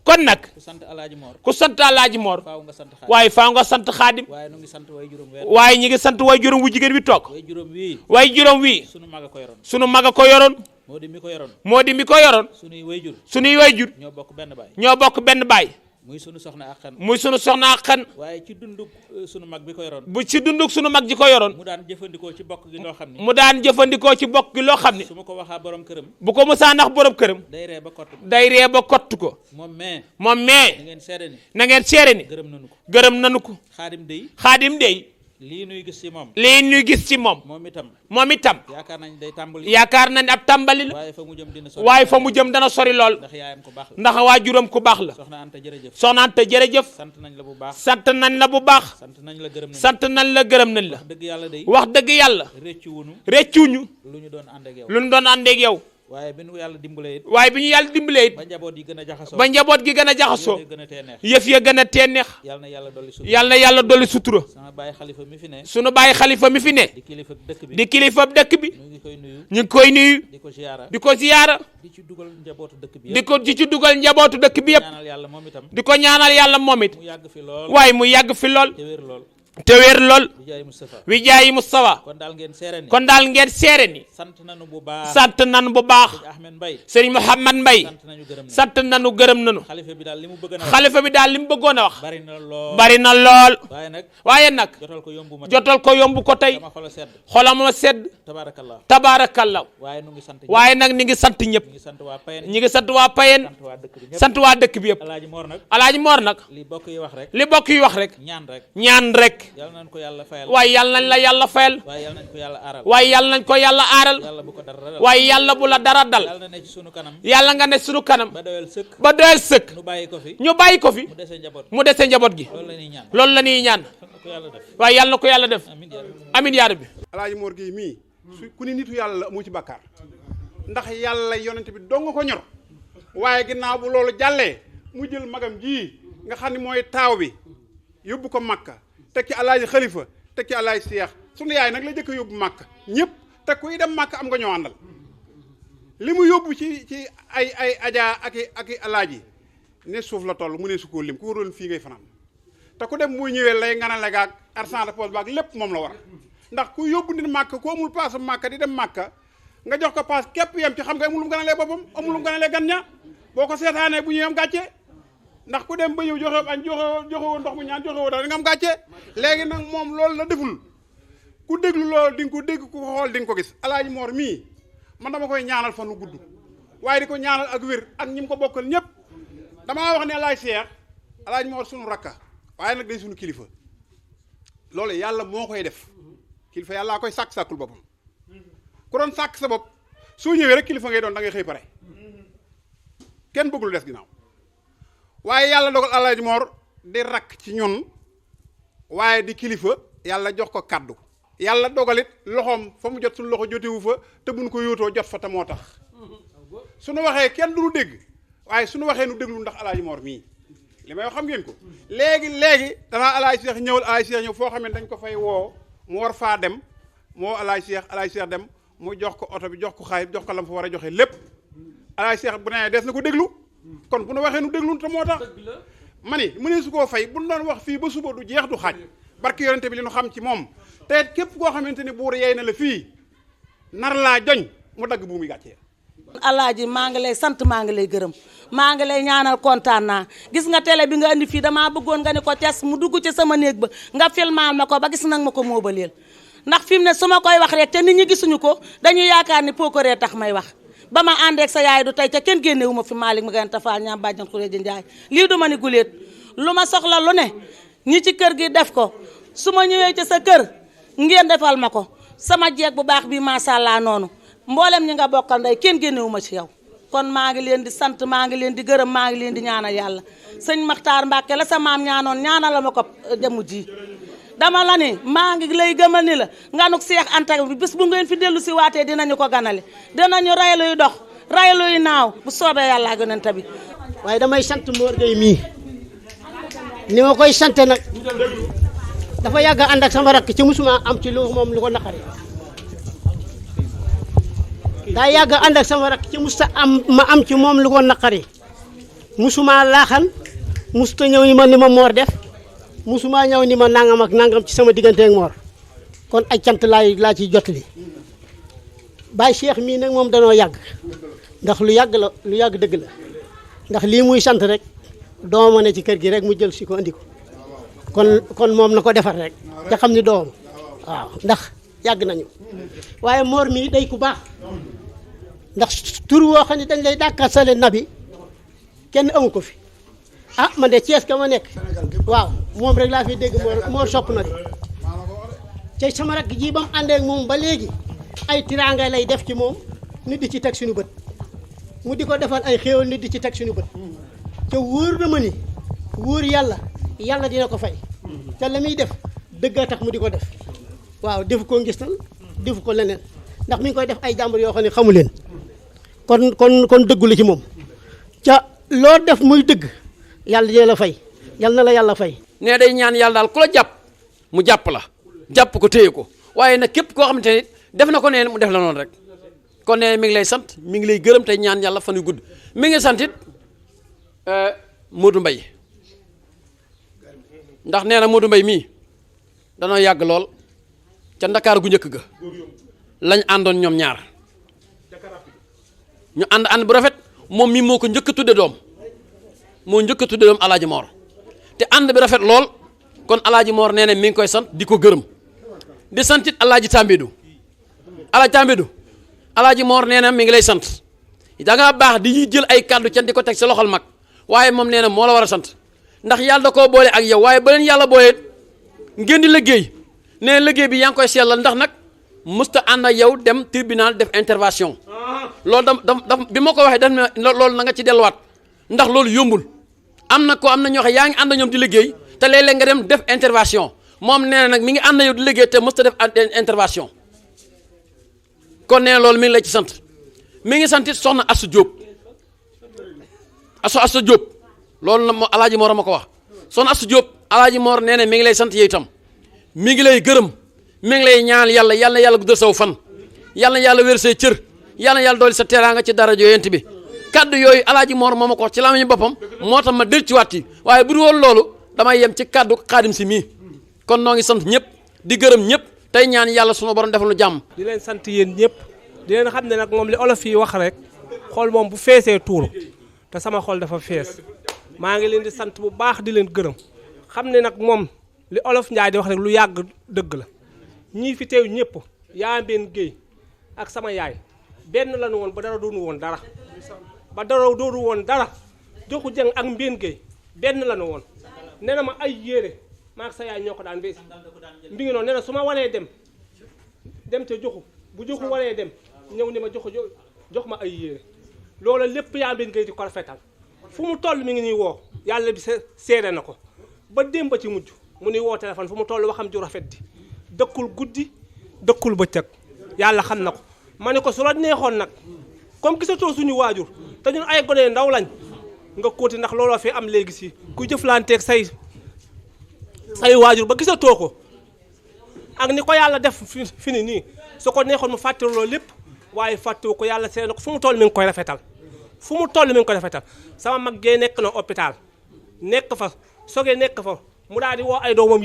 kon nag. ku sant Alaaji Moor. ku sant Alaaji Moor. faaw nga sant Xaadim. waaye faaw nga sant Xaadim. waaye ñu ngi sant way juróom weer. waaye ñi ngi sant way juróom wu jigéen wi toog. way juróom wii. way juróom wii. sunu mag a ko yoroon. sunu mag a ko yoroon. moo di mi ko yoroon. moo di mi ko yoroon. sunuy wayjur. sunuy wayjur. ñoo bokk benn baay. ñoo bokk benn baay. muy sunu soxna ak xan. muy sunu soxna ak xan. waaye ci dunduk sunu mag bi ko yoroon. bu ci dunduk sunu mag ji ko yoroon. mu daan jëfandikoo ci bokk gi loo xam ni. mu daan jëfandikoo ci bokk gi loo xam ni. su ma ko waxaa borom këram. bu ko mësaa nax borom këram. day ree ba kott ko. day ree ba kott ko. moom mais. na ngeen seere ni. na ngeen seere ni. gërëm nañu ko. gërëm nañu ko. Xaadim dey. Xaadim dey. lii nuy gis ci moom. lii nuy gis ci moom. moom itam. moom itam. yaakaar nañ day tàmbali. yaakaar nañ ab tàmbali la. waaye fa mu jëm dina sori. waaye fa mu jëm dana sori lool. ndax yaayam ku baax la. ndax waajuram ku baax la. soxna Anta jërëjëf. soxna Anta jërëjëf. sant nañ la bu baax. sant nañ la bu baax. sant nañ la gërëm nañ la. sant nañ la gërëm nañ la. wax dëgg yàlla day. wax dëgg yàlla. réccuwuñu. lu ñu doon ànd ak yow. lu ñu doon ànd ak yow. waaye bi ñu yàlla dimbalee it. waaye bi ñu yàlla dimbalee it. ba njaboot yi gën a jaxasoo. ba njaboot gi gën a jaxasoo. yëf ya gën a tee neex. yàlla na yàlla dolli sutura. yàlla na yàlla dolli sutura. sama baay xalifa mi fi ne. sunu baay xalifa mi fi ne. di kilifa dëkk bi. di kilifa dëkk bi. ñu ngi koy nuyu. ñu ngi koy nuyu. di ko ziyaara. di ko ziyaara. di ci dugal njabootu dëkk bi yëpp. di ci dugal njabootu dëkk bi yëpp. ñaanal yàlla moom itam. di ko ñaanal yàlla moom it. mu yàgg fi lool. waaye mu yàgg fi lool. te wér lool. te wér lool. wi jaayi Mustafa. kon daal ngeen seere ni. sant nañu bu baax. sant nañu bu baax. Serigne Mouhamad Mbaye. sant nañu gërëm nañu. xalifa bi daal li mu bëgg a wax. xalifa bi daal li mu bëggoon a wax. bari na lool. waaye nag. jotal ko yombu ma jotal ko yombu ko tey. xolam ma sedd. tabaarakallah waaye nag ni ngi sant ñëpp ñi ngi sant waa Payen sant waa dëkk bi yëpp alaaji Mor nag li bokk yi wax rek ñaan rek waaye yàlla nañ la yàlla fayal waaye yàlla nañ ko yàlla aaral waaye yàlla bu la dara dal yàlla nga ne sunu kanam ba doyal sëkk ñu bàyyi ko fi mu dese njaboot gi loolu la ñuy ñaan waaye yàlla na ko yàlla def amin yaa rabbi. Alaaji Mor Gueye mii ku ni nitu yàlla la amu ci bàkkaar ndax yàlla yonent bi dong nga ko ñor waaye ginnaaw bu loolu jàllee mu jël magam ji nga xam ne mooy taaw bi yóbbu ko Makka teg ci alaaji Xalifa teg ci alaaji Seex sunu yaay nag la jëkk a yóbbu Makka ñëpp te kuy dem Makka am nga ñoo àndal li mu yóbbu ci ay ajaa ak i alaaji ne suuf la toll mu ne su koo lim ku waroon fii ngay fanaan te ku dem muy ñëwee lay nganale gaag argent de poche baag lépp moom la war ndax ku yóbbu nit Makka ku amul paas Makka di dem Makka nga jox ko paas képp yem ci xam nga amul lu mu ganalee boppam amul lu mu ganalee gan ña boo ko seetaanee bu ñëwee am gàcce ndax ku dem ba ñëw joxe añ joxewoo ndox mu ñaan joxewoo dara nga am gàcce léegi nag moom loolu la deful ku déglu loolu di nga ko dégg ku ko xool di nga ko gis Alaaji Mor mii man dama koy ñaanal fan nu gudd waaye di ko ñaanal ak wér ak ñi mu ko bokkal ñëpp damaa wax ne Alaaji Seex Alaaji Mor sunu rakka waaye nag day sunu kilifa loolu yàlla moo koy def kilifa yàllaa koy sàkkul boppam ku doon sàkk sa bopp soo ñëwee rek kilifa ngay doon da ngay xëy pare kenn bëggul des ginnaaw waaye yàlla dogal Alaaji Mor di rakk ci ñun waaye di kilifa yàlla jox ko kaddu yàlla dogalit loxoom fa mu jot suñu loxo jotewu fa te buñ ko yóotoo jot fa te moo tax suñu waxee kenn du nu dégg waaye suñu waxee nu déglu ndax Alaaji Mor mii li may wax xam ngeen ko léegi danaa Alaaji Seex ñëwal Alaaji Seex ñëw foo xam ne dañ ko fay woo mu war faa dem moo Alaaji Seex dem mu jox ko oto bi jox ko xaalis jox ko lam fa war a joxe lépp Alaaji Seex bu nee des na ko déglu kon bu nu waxee nu déglu te moo tax ma ni mu ne su koo fay bu nu doon wax fii ba suba du jeex du xaaj barki yonente bi li nu xam ci moom te képp koo xamante ni buur yey na la fii nar laa joñ mu dagg bu muy gàccee. Alaaji maa ngi lay sant maa ngi lay gërëm maa ngi lay ñaanal kontaan naa gis nga télé bi nga indi fii damaa bëggoon nga ni ko tes mu dugg ci sama néeg ba nga filmaal ma ko ba gis nag ma ko moobaleel ndax fi mu ne su ma koy wax rek te nit ñi gisuñu ko dañuy yaakaar ni pookaree tax may wax ba ma àndeek sa yaay du tey te kenn génnewu ma fi Malick ma gën tafaal ñaam bàjjan Xureeja Njaay lii du ma ni guléet lu ma soxla lu ne ñi ci kër gi def ko su ma ñëwee ci sa kër ngeen defal ma ko sama jeeg bu baax bi macha allah noonu mboolem ñi nga bokkal ndey kenn génnewu ma ci yow kon maa ngi leen di sant maa ngi leen di gërëm maa ngi leen di ñaanal yàlla sëñ Maxtaar Mbàkke la sa maam ñaanoon ñaanal la ma ko jëmu ji dama la ni maa ngi lay gëmal ni la nganuk Seex Anta bi bis bu ngeen fi dellu si waatee dinañu ko ganale dinañu ray luy dox ray luy naaw bu soobee yàlla ak yonent bi waaye damay sant Mor Gueye mii ni ma koy sante nag dafa yàgg ànd ak sama rakk ci musuma am ci lu moom lu ko naqari daa yàgg ànd ak sama rakk ci musta am ma am ci moom lu ko naqari musuma laaxan musta ñëw ni ma Mor def musuma ñëw ni ma nangam ak nangam ci sama diggante ak Mor kon ay cant laa ciy jotali Baye Cheikh mii nag moom danoo yàgg ndax lu yàgg dëgg la ndax lii muy sant rek dooma ne ci kër gi rek mu jël si ko andi ko kon moom na ko defar rek te xam ni doom waaw ndax yàgg nañu waaye Mor mii day ku baax ndax tur woo xam ne dañ lay dàkkasale nabi kenn amu ko fi ah man de Thiès ka ma nekk waaw moom rek laa fi dégg Mor sopp na de te sama rakk ji ba mu àndee ak moom ba léegi ay tiraanga lay def ci moom nit di ci teg suñu bët mu di ko defal ay xéewal nit di ci teg suñu bët te wóor na ma ni wóor yàlla dina ko fay te la muy def dëgga tax mu di ko def waaw defu ko ngistal defu ko leneen ndax mi ngi koy def ay jàmbur yoo xam ne xamu leen kon dëggu la ci moom ca loo def muy dëgg yàlla dina la fay yàlla na la yàlla fay. nee day ñaan yàlla daal ku la jàpp mu jàpp la jàpp ko téye ko waaye nag képp koo xamante ne def na ko nee mu def la noonu rek kon nee mi ngi lay sant mi ngi lay gërëm tey ñaan yàlla fan yu gudd mi ngi sant it Modou Mbaye ndax nee na Modou Mbaye mii danoo yàgg lool ca Ndakaar gu njëkk ga lañ àndoon ñoom ñaar ñu ànd bu rafet moom mii moo ko njëkk a tudde doom moo njëkk a tudde doom Alaaji Mor te ànd bi rafet lool kon Alaaji Mor nee na mi ngi koy sant di ko gërëm di santit Alaaji Tambédou Alaaji Tambédou Alaaji Mor nee na mi ngi lay sant da ngaa baax di jël ay kàddu can di ko teg sa loxol mag waaye moom nee na moo la war a sant ndax yàlla da koo boole ak yow waaye ba leen yàlla boole ngeen di liggéey nee na liggéey bi yaa ngi koy sellal ndax nag musta ànd ak yow dem tribunal def intervention loolu dam bi ma ko waxee daf ne loolu na nga ci delluwaat ndax loolu yombul am na ñoo xam yaa ngi ànd ñoom di liggéey te léeg-léeg nga dem def intervention moom nee na nag mi ngi ànd yow di liggéey te musta def intervention kon nee na loolu mi ngi lay ci sant mi ngi sant it soxna Assou Diop Assou Diop loolu la Alaaji Mor ma ko wax soxna Assou Diop Alaaji Mor nee na mi ngi lay sant yow itam mi ngi lay gërëm mi ngi lay ñaan yàlla yàlla guddal saw fan yàlla wér say cër yàlla dooli sa teraanga ci dara yonent bi kaddu yooyu Alaaji Mor moo ma ko wax ci làmmiñu boppam moo tax ma del ci waat yi waaye bu dul woon loolu damay yem ci kaddu Xaadim si mii kon noo ngi sant ñëpp di gërëm ñëpp tey ñaan yàlla sunu borom defal nu jàmm. di leen sant yéen ñëpp di leen xam ne nag moom li olof yi wax rek xool moom bu feesee tuuru te sama xol dafa fees maa ngi leen di sant bu baax di leen gërëm xam ne nag moom li olof Njaay di wax rek lu yàgg dëgg la ñii fi teew ñëpp yaa mbeen géey ak sama yaay benn lañu woon ba dara doonu woon dara joxu jëng ak mbeen géey benn lañu woon nee na ma ay yére maak sa yaay ñoo ko daan bees mbi ngi noonu nee na su ma waree dem te joxu bu joxu waree dem ñëw ni ma jox ma ay yére loola lépp yaa mbeen géey di ko rafetal fu mu toll mi ngi nii woo yàlla bi seede na ko ba démb ci mujj mu ni woo téléphone fu mu toll waxam ju rafet di dëkkul guddi dëkkul bëccëg yàlla xam na ko ma ne ko su la neexoon nag comme gisatoo suñu waajur te ñun ay gone ndaw lañ nga kóoti ndax looloo fi am léegi si ku jëflanteeg say waajur ba gisatoo ko ak ni ko yàlla def fi ni nii su ko neexoon mu fàttali loolu lépp waaye fàttewu ko yàlla seede na ko fu mu toll mi ngi koy rafetal sama mag gee nekk na hôpital nekk fa sogee nekk fa mu daal di woo ay doomam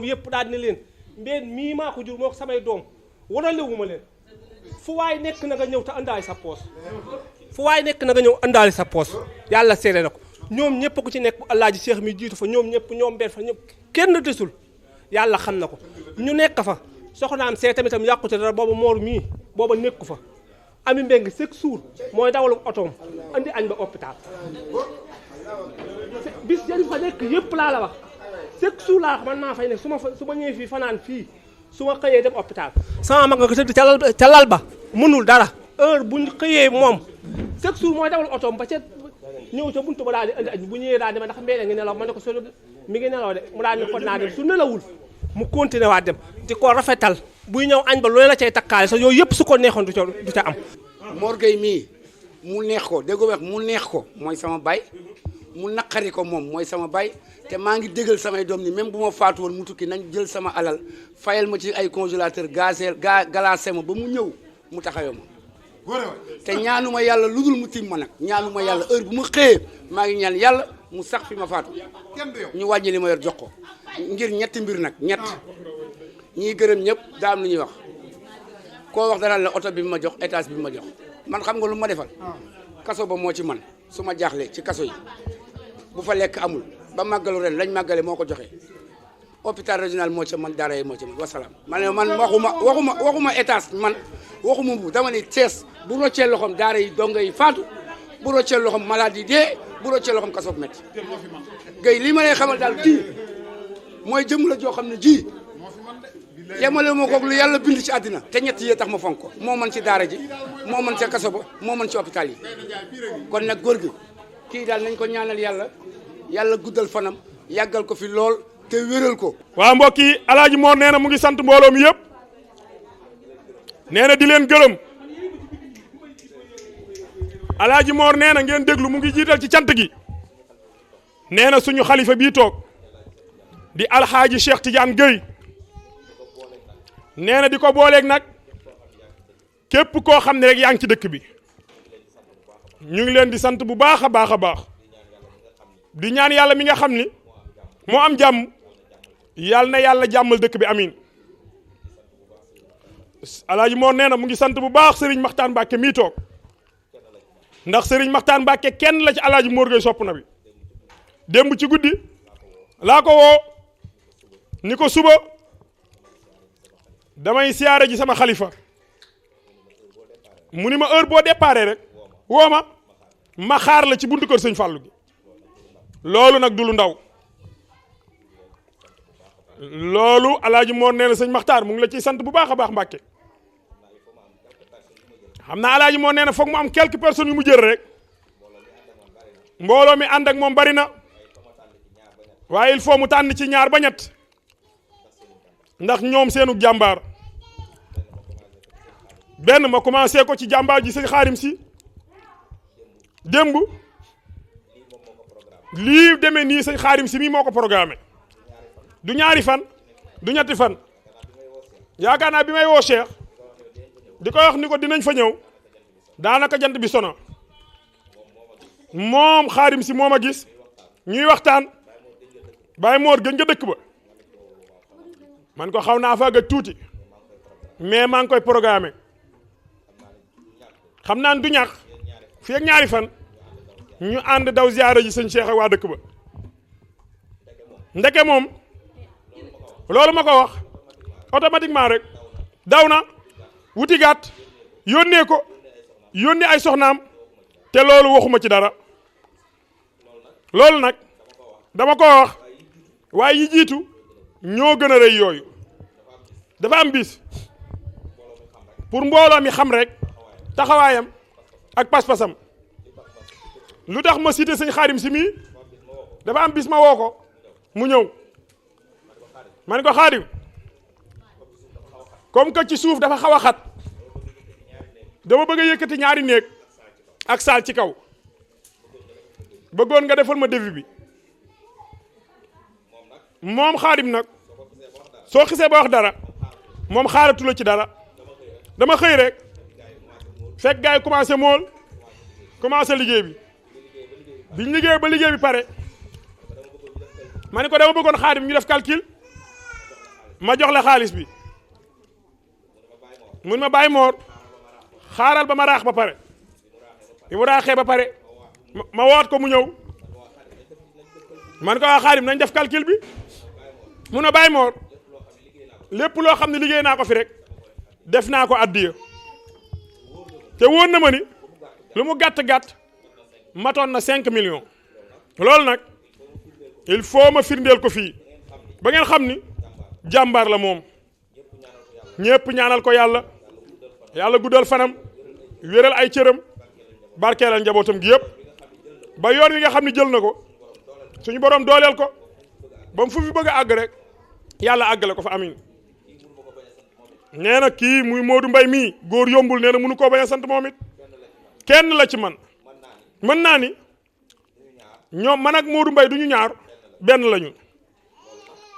yëpp daal di ne leen mbeen mii maa ko jur moo ko samay doom waralewuma leen fu waay nekk na nga ñëw te àndaale sa poos yàlla seede na ko ñoom ñëpp ku ci nekk bu Alaaji Cheikh mi jiitu fa ñoom ñëpp ñoom benn fa ñëpp kenn desul yàlla xam na ko ñu nekk fa soxnaam see tamitam yàqute dara booba moor mii booba nekku fa ami mbeng chaque jour mooy dawalu otoom andi añ ba hôpital bis yan fa nekk yëpp laa la wax chaque jour laa wax man maa fay nekk su ma ñëwee fii fanaan fii su ma xëyee dem hôpital sama mag nga ko tëdd ca lal ba mënul dara heure buñ xëyee moom chaque jour mooy dawal otoom ba ca ñëw ca buntu ba daal di andi añ bu ñëwee daal di ma ndax mbee ngi nelaw ma ne ko so mi ngi nelaw de mu daal ni ko naa dem su nelawul mu continué waat dem di ko rafetal buy ñëw añ ba loolu la cay takkaale sa yooyu yëpp su ko neexoon du ca am. Mor Gueye mii mu neex ko dégg nga mu neex ko mooy sama baay mu naqari ko moom mooy sama baay te maa ngi déggal samay doom ni même bu ma faatu woon mu tukki nañ jël sama alal fayal ma ci ay congélateur glacé ma ba mu ñëw mu taxawee ma te ñaanuma yàlla lu dul mu tim ma nag ñaanuma yàlla heure bu ma xëyee maa ngi ñaan yàlla mu sax fi ma faatu ñu wàññi li ma yor jox ko ngir ñetti mbir nag ñett ñiy gërëm ñëpp daa am lu ñuy wax koo wax dara la oto bi ma jox étage bi ma jox man xam nga lu ma defal kaso ba moo ci man su ma jaaxlee ci kaso yi bu fa lekk amul ba màggalu ren lañ màggale moo ko joxe hôpital régional moo ci man daara yi moo ci man wasalaam man waxuma étage man waxuma bu dama ne Thiès bu roccee loxoom daara yi donga yi faatu bu roccee loxoom malade yi dee bu roccee loxoom kaso bu métti Gueye lii ma lay xamal daal kii mooy jëm la joo xam ne ji yemale moo ko lu yàlla bind ci àddina te ñett yee tax ma fonk ko moo man ci daara ji moo man ca kaso ba moo man ci hôpital yi kon nag góor gi kii daal nañ ko ñaanal yàlla guddal fanam yàggal ko fi lool te wéral ko. waa mbokk yi Alaaji Mor nee na mu ngi sant mbooloo mi yëpp nee na di leen gërëm Alaaji Mor nee na ngeen déglu mu ngi jiital ci cant gi nee na suñu xalifa bii toog di alxaaji Cheikh Tidiane Gueye nee na di ko booleeg nag képp koo xam ne rek yaa ngi ci dëkk bi ñu ngi leen di sant bu baax a baax a baax di ñaan yàlla mi nga xam ni moo am jàmm yàlla na yàlla jàmmal dëkk bi amin Alaaji Mor nee na mu ngi sant bu baax Serigne Makhtar Mbacke mii toog ndax Serigne Makhtar Mbacke kenn la ci Alaaji Mor Gueye sopp na bi démb ci guddi laa ko woo ni ko suba damay siyaare ji sama xalifa mu ni ma heure boo déparé rek woo ma xaar la ci buntu kër sëñ Fallou gi loolu nag du lu ndaw loolu alaaji Mor nee na sëñ Maxtaar mu ngi la ciy sant bu baax a baax Mbàkke xam naa alaaji Mor nee na foog mu am quelques personnes yu mu jël rek mbooloo mi ànd ak moom bari na waaye il faut mu tànn ci ñaar ba ñett ndax ñoom seenu jàmbaar benn ma commencé ko ci jàmbaar ji sëñ Xaadim si démb lii demee nii sëñ Xaadim si mii moo ko programmé du ñaari fan du ñetti fan yaakaar naa bi may woo Cheikh di ko wax ni ko dinañ fa ñëw daanaka jant bi sono moom Xaadim si moom a gis ñuy waxtaan Baye Mor gën nga dëkk ba man ko xaw naa fa gëj tuuti mais maa ngi koy programmé xam naa du ñàkk fii ak ñaari fan ñu ànd daw ziyaara ji sëñ Cheikh ak waa dëkk ba ndeke moom loolu ma ko wax automatiquement rek daw na wuti gàtt yónnee ko yónnee ay soxnaam te loolu waxuma ci dara loolu nag dama ko wax waaye yi jiitu ñoo gën a rëy yooyu dafa am bis pour mbooloo mi xam rek taxawaayam ak pas-pasam lu tax ma cité sëñ Xaadim si mii dafa am bis ma woo ko mu ñëw ma ne ko Xaadim comme que ci suuf dafa xaw a xat dama bëgg a yëkkati ñaari néeg ak saal ci kaw bëggoon nga defal ma devis bi moom Xaadim nag soo xisee ba wax dara moom xaaratu la ci dara dama xëy rek fekk gars yi commencé mool commencé liggéey bi biñ liggéey ba liggéey bi pare ma ne ko dama bëggoon Xaadim ñu def calcul ma jox la xaalis bi mun ma Baye Mor xaaral ba ma raax ba pare bi mu raaxee ba pare ma woot ko mu ñëw man ko waa Xaadim nañ def calcul bi mun ma Baye Mor lépp loo xam ne liggéey naa ko fi rek def naa ko addiya te wóor na ma ni lu mu gàtt-gàtt matoon na 5 millions loolu nag il faut ma firndeel ko fii ba ngeen xam ni jàmbaar la moom ñépp ñaanal ko yàlla guddal fanam wéral ay cëram barkeelal njabootam gi yëpp ba yoon wi nga xam ne jël na ko suñu borom dooleel ko ba mu fu fi bëgg a àgg rek yàlla àggale ko fa amin nee na kii muy Modou Mbaye mii góor yombul nee na mënu koo bañ a sant moom it kenn la ci man mën naa ni ñoom man ak Modou Mbaye du ñu ñaar benn lañu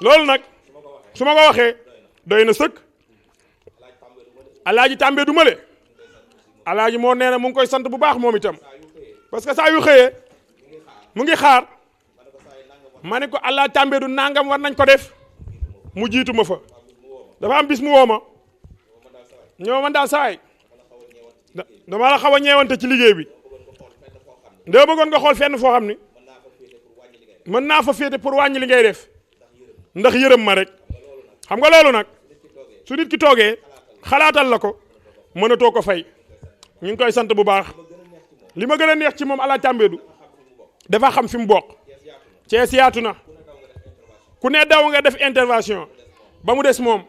loolu nag su ma ko waxee doy na sëkk alaaji tàmbee du male alaaji moo nee na mu ngi koy sant bu baax moom itam parce que saa yu xëyee mu ngi xaar ma ne ko alaaji tàmbee du nangam war nañ ko def mu jiitu ma fa dafa am bis mu woo ma ñoo man daal saay dama la xaw a ñeewante ci liggéey bi dama bëggoon nga xool fenn foo xam ni mën naa fa féete pour wàññi li ngay def ndax yërëm ma rek xam nga loolu nag su nit ki toogee xalaatal la ko mënatoo ko fay ñu ngi koy sant bu baax li ma gën a neex ci moom ala tàmbeedu dafa xam fi mu bokk Cees yaatu na ku ne daw nga def intervention ba mu des moom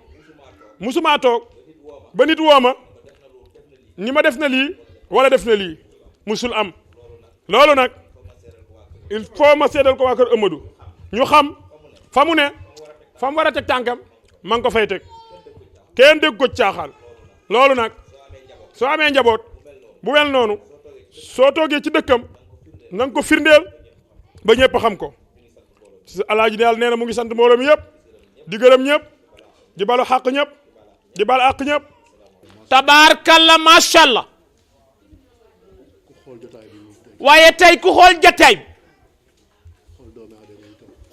musuma toog ba nit woo ma ni ma def na lii wala def na lii musul am loolu nag il faut ma seedal ko waa kër Amadou ñu xam fa mu ne fa mu war a teg tànkam ma ngi ko fay teg kenn dégg ko ci caaxaan loolu nag soo amee njaboot bu wel noonu soo toogee ci dëkkam na nga ko firndeel ba ñëpp xam ko alaaji daal nee na mu ngi sant mbooloo mi yëpp di gërëm ñëpp di balu xàq ñëpp di bal àq ñëpp tabaarkalla macha allah waaye tey ku xool jataay bi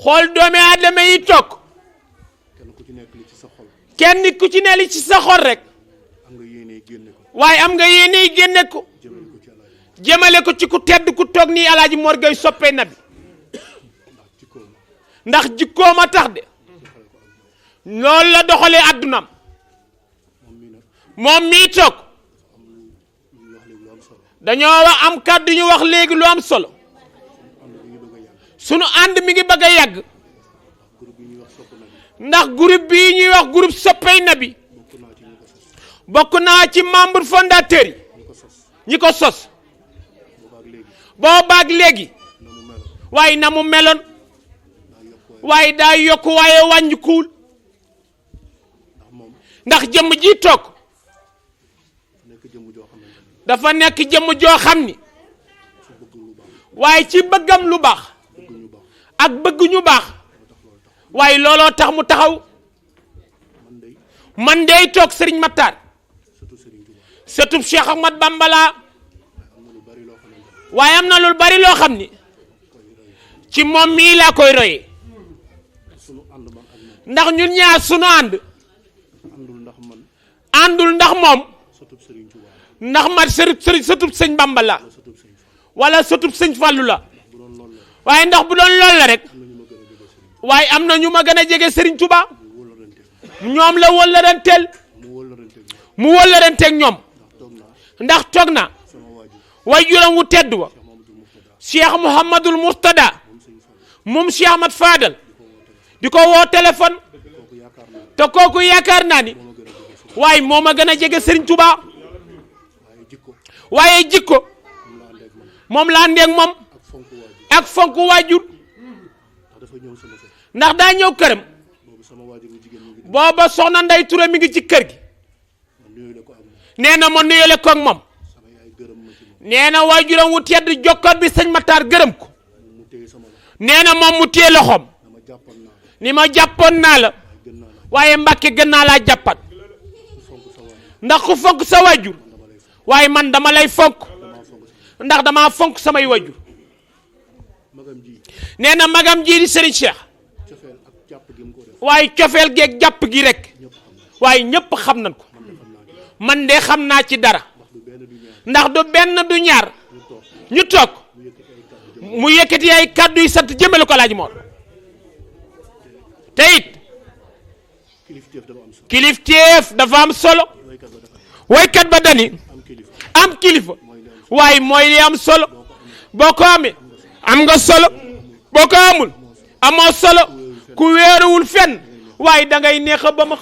xool doomi aadama yi toog kenn ku ci ne li ci sa xol rek waaye am nga yéene génne ko jëmale ko ci ku tedd ku toog nii alaaji Mor Gueye soppee na bi ndax jikkooma tax de loolu la doxalee addunaam moom mii toog dañoo wax am kàddu ñu wax léegi lu am solo sunu ànd mi ngi bëgg a yàgg ndax groupe bii ñuy wax groupe soppey nabi bokk naa ci membre fondateur yi ñi ko sos boobaag léegi waaye na mu meloon waaye daa yokk waaye wàññikuwul ndax jëmm ji toog dafa nekk jëmm joo xam ni waaye ci bëggam lu baax ak bëgg ñu baax waaye looloo tax mu taxaw man dey toog Serigne Matar sëtub Cheikh Ahmad Bamba laa waaye am na lu bari loo xam ni ci moom mii laa koy royee ndax ñun ñaar sunu ànd àndul ndax moom ndax man sëtub sëñ Bamba la wala sëtub sëñ Fallu la waaye ndax bu doon lool la rek waaye am na ñu ma gën a jege Serigne Touba ñoom la wëllëranteel mu wëllëranteeg ñoom ndax toog na waajuram wu tedd wa Cheikh Mouhamadul Mourtada moom Cheikh Ahmad Fadal di ko woo téléphone te kooku yaakaar naa ni waaye moo ma gën a jege Serigne Touba waaye jikko moom la àndeeg moom ak fonk waajur ndax daa ñëw këram booba soxna Ndey Touré mi ngi ci kër gi nee na ma nuyele ko ak moom nee na waajuram wu tedd jokkoot bi sëñ Matar gërëm ko nee na moom mu téye loxoom ni ma jàppoon naa la waaye Mbàkke gën naa laa jàppat ndax ku fonk sa waajur waaye man dama lay fonk ndax dama fonk samay waajur nee na magam ji di Serigne Cheikh waaye cofeel geeg jàpp gi rek waaye ñëpp xam nañ ko man de xam naa ci dara ndax du benn du ñaar ñu toog mu yëkkati ay kàddu yi sant jëmale ko Alaaji Mor te it kilifteef dafa am solo waykat ba dani am kilifa waaye mooy li am solo boo ko amee am nga solo boo ko amul amoo solo ku wéeruwul fenn waaye da ngay neex a ba ma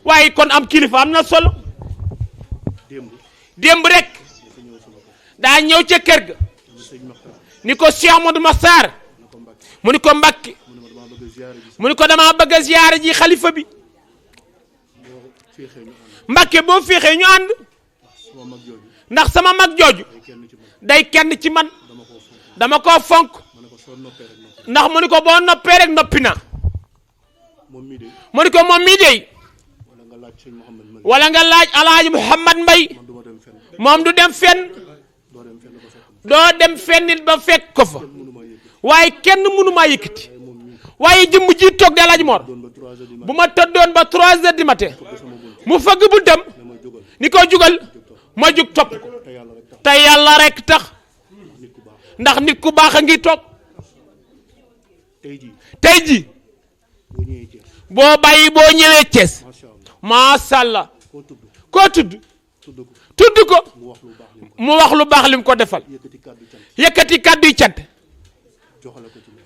waaye kon am kilifa am na solo démb rek daa ñëw ca kër ga ni ko Cheikh Amadou Massar mu ni ko Mbàkke mu ni ko dama bëgg a ziyaare ji xalifa bi Mbàkke boo féexee ñu ànd ndax sama mag jooju day kenn ci man dama koo fonk ndax mu ni ko boo noppee rek noppi na mu ni ko moom mii dey wala nga laaj Alaaji Mouhamad Mbay moom du dem fenn doo dem fenn nit ba fekk ko fa waaye kenn mënu maa yëkkati waaye jëmm ji toog di Alaaji Mor bu ma tëddoon ba 3 heures du matin mu fëgg bu dem ni ko jugal ma jug topp ko te yàlla rek tax ndax nit ku baax a ngi toog tey ji boo bàyyi boo ñëwee Thiès macha allah koo tudd ko mu wax lu baax lim ko defal yëkkati kàddu yi cant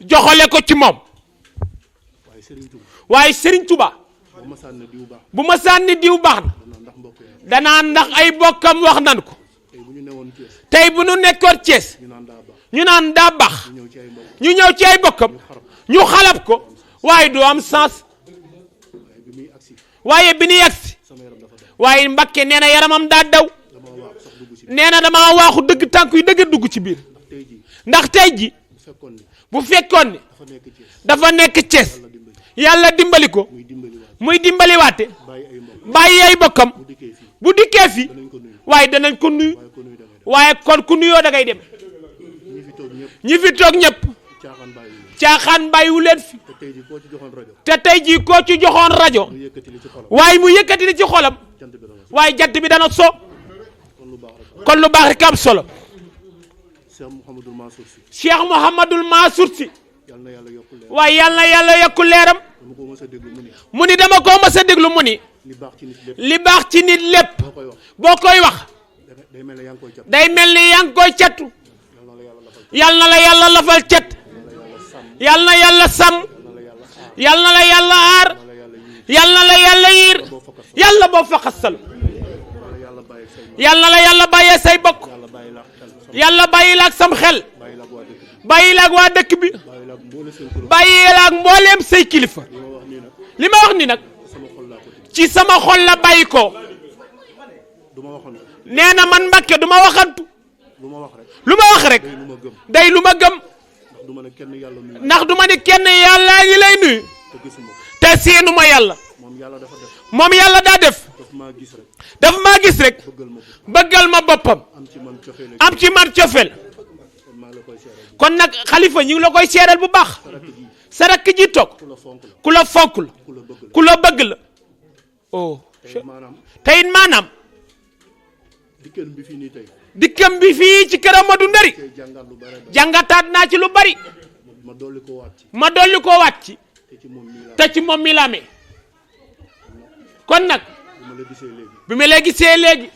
joxale ko ci moom waaye Serigne Touba bu ma sànni diw baax na danaa ndax ay bokkam wax nan ko tey bu nu nekkoon Thiès ñu naan daa baax ñu ñëw ci ay bokkam ñu xalab ko waaye du am sens waaye bi nu yegsi waaye Mbàkke nee na yaramam daa daw nee na damaa waaxu dëgg tànk yu dëgg dugg ci biir ndax tey ji bu fekkoon ni dafa nekk Thiès yàlla dimbali ko muy dimbaliwaate bàyyi ay bokkam bu dikkee fi waaye danañ ko nuyu waaye kon ku nuyoo da ngay dem ñi fi toog ñëpp caaxaan bàyyiwu leen fi te tey jii koo ci joxoon rajo waaye mu yëkkati li ci xolam waaye jant bi dana so kon lu baax rek am solo Cheikh Mouhamadul Mansour Sy waaye yal na yàlla yokku leeram mu ni dama ko mës a déglu mu ni li baax ci nit lépp boo koy wax day mel ni yaa ngi koy catu yal na la yàlla lafal cet yal na yàlla sàmm yal na la yàlla aar yal na la yàlla yiir yàlla boo fa xasal yal na la yàlla bàyyee say bokk yàlla bàyyi la ak sam xel bàyyi la ak waa dëkk bi bàyyi la ak mbooleem say kilifa li ma wax ni nag ci sama xol la bàyyi ko nee na man Mbàkke du ma waxantu lu ma wax rek day lu ma gëm ndax du ma ni kenn yàlla ngi lay nuyu te seenu ma yàlla moom yàlla daa def dafa maa gis rek bëggal ma boppam am ci man cofeel kon nag xalifa ñu ngi la koy seeral bu baax sa rakk ji toog ku la fonk la ku la bëgg la oh tey maanaam dikkam bi fii ci kër Amadou Ndari jàngataat naa ci lu bari ma dolli ko waat ci te ci moom mi la amee kon nag bi ma la gisee léegi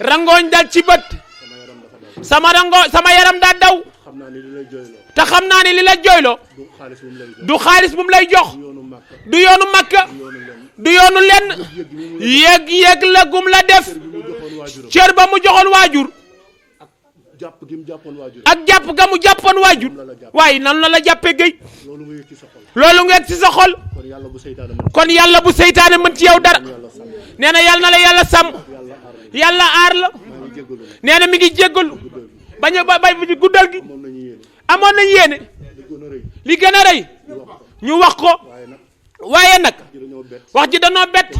rangooñ dal ci bët sama yaram daa daw te xam naa ni li la jooyloo du xaalis bu mu lay jox du yoonu Makka du yoonu lenn yéeg la gum la def cër ba mu joxoon waajur ak jàpp ga mu jàppoon waajur waaye nan la jàppee géej loolu nga ci sa xol kon yàlla bu seytaane mën ci yow dara nee na yàlla na la yàlla sàmm yàlla aar la nee na mi ngi jéggalu bañ a bay guddal gi amoon nañ yéene li gën a rëy ñu wax ko waaye nag wax ji danoo bett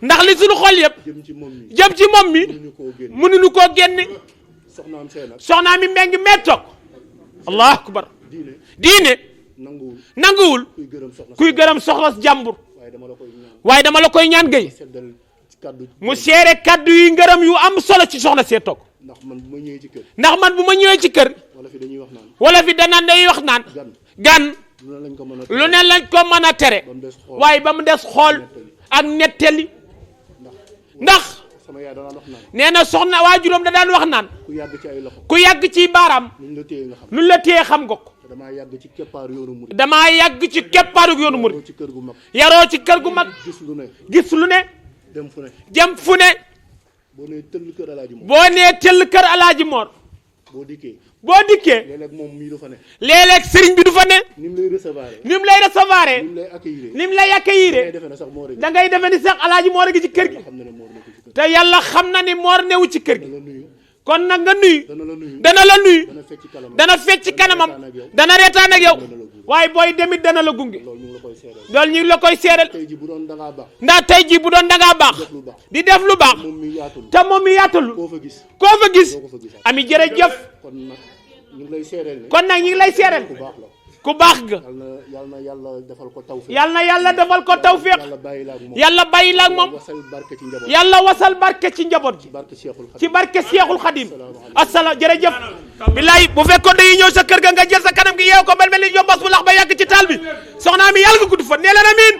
ndax li suñu xol yëpp jëm ci moom mi mënuñu koo génne soxnaam mi mbéy mee toog allahu akbar diine nanguwul kuy gërëm soxla jàmbur waaye dama la koy ñaan gay mu seere kaddu yi ngërëm yu am solo ci soxna see toog ndax man bu ma ñëwee ci kër wala fi danaan day wax naan gan lu ne lañ ko mën a tere waaye ba mu des xool ak nettali ndax nee na soxna waajuram da daan wax naan ku yàgg ci baaraam lu la téye xam nga ko damaa yàgg ci keppaaru yoonu murid yaroo ci kër gu mag gis lu ne jëm fu ne boo nee tëll kër Alaaji Moor boo dikkee léeg-léeg sëriñ bi du fa ne ni mu lay recevoir ni mu lay accueillir da ngay defe ni sax Alaaji Moor a ngi ci kër gi te yàlla xam na ni Moor newu ci kër gi kon nag nga nuyu dana la nuyu dana fecc kanamam dana reetaan ak yow waaye booy demit dana la gunge loolu ñu la koy seeral ndax tey ji bu doon dangaa baax di def lu baax te moom mi yaatalu koo fa gis ami jërëjëf kon nag ñu ngi lay seeral ku baax ga yal na yàlla defal ko tawfiq yàlla bàyyi la ak moom yàlla wasal barke ci njaboot gi ci barke Seexul Xadim asalaam jërëjëf billaay bu fekkoon dañuy ñëw sa kër ga nga jël sa kanam gi yeew ko mel ni yombas bu lax ba yàgg ci taal bi soxna mi yàlla nga gudd fa nee leen amiin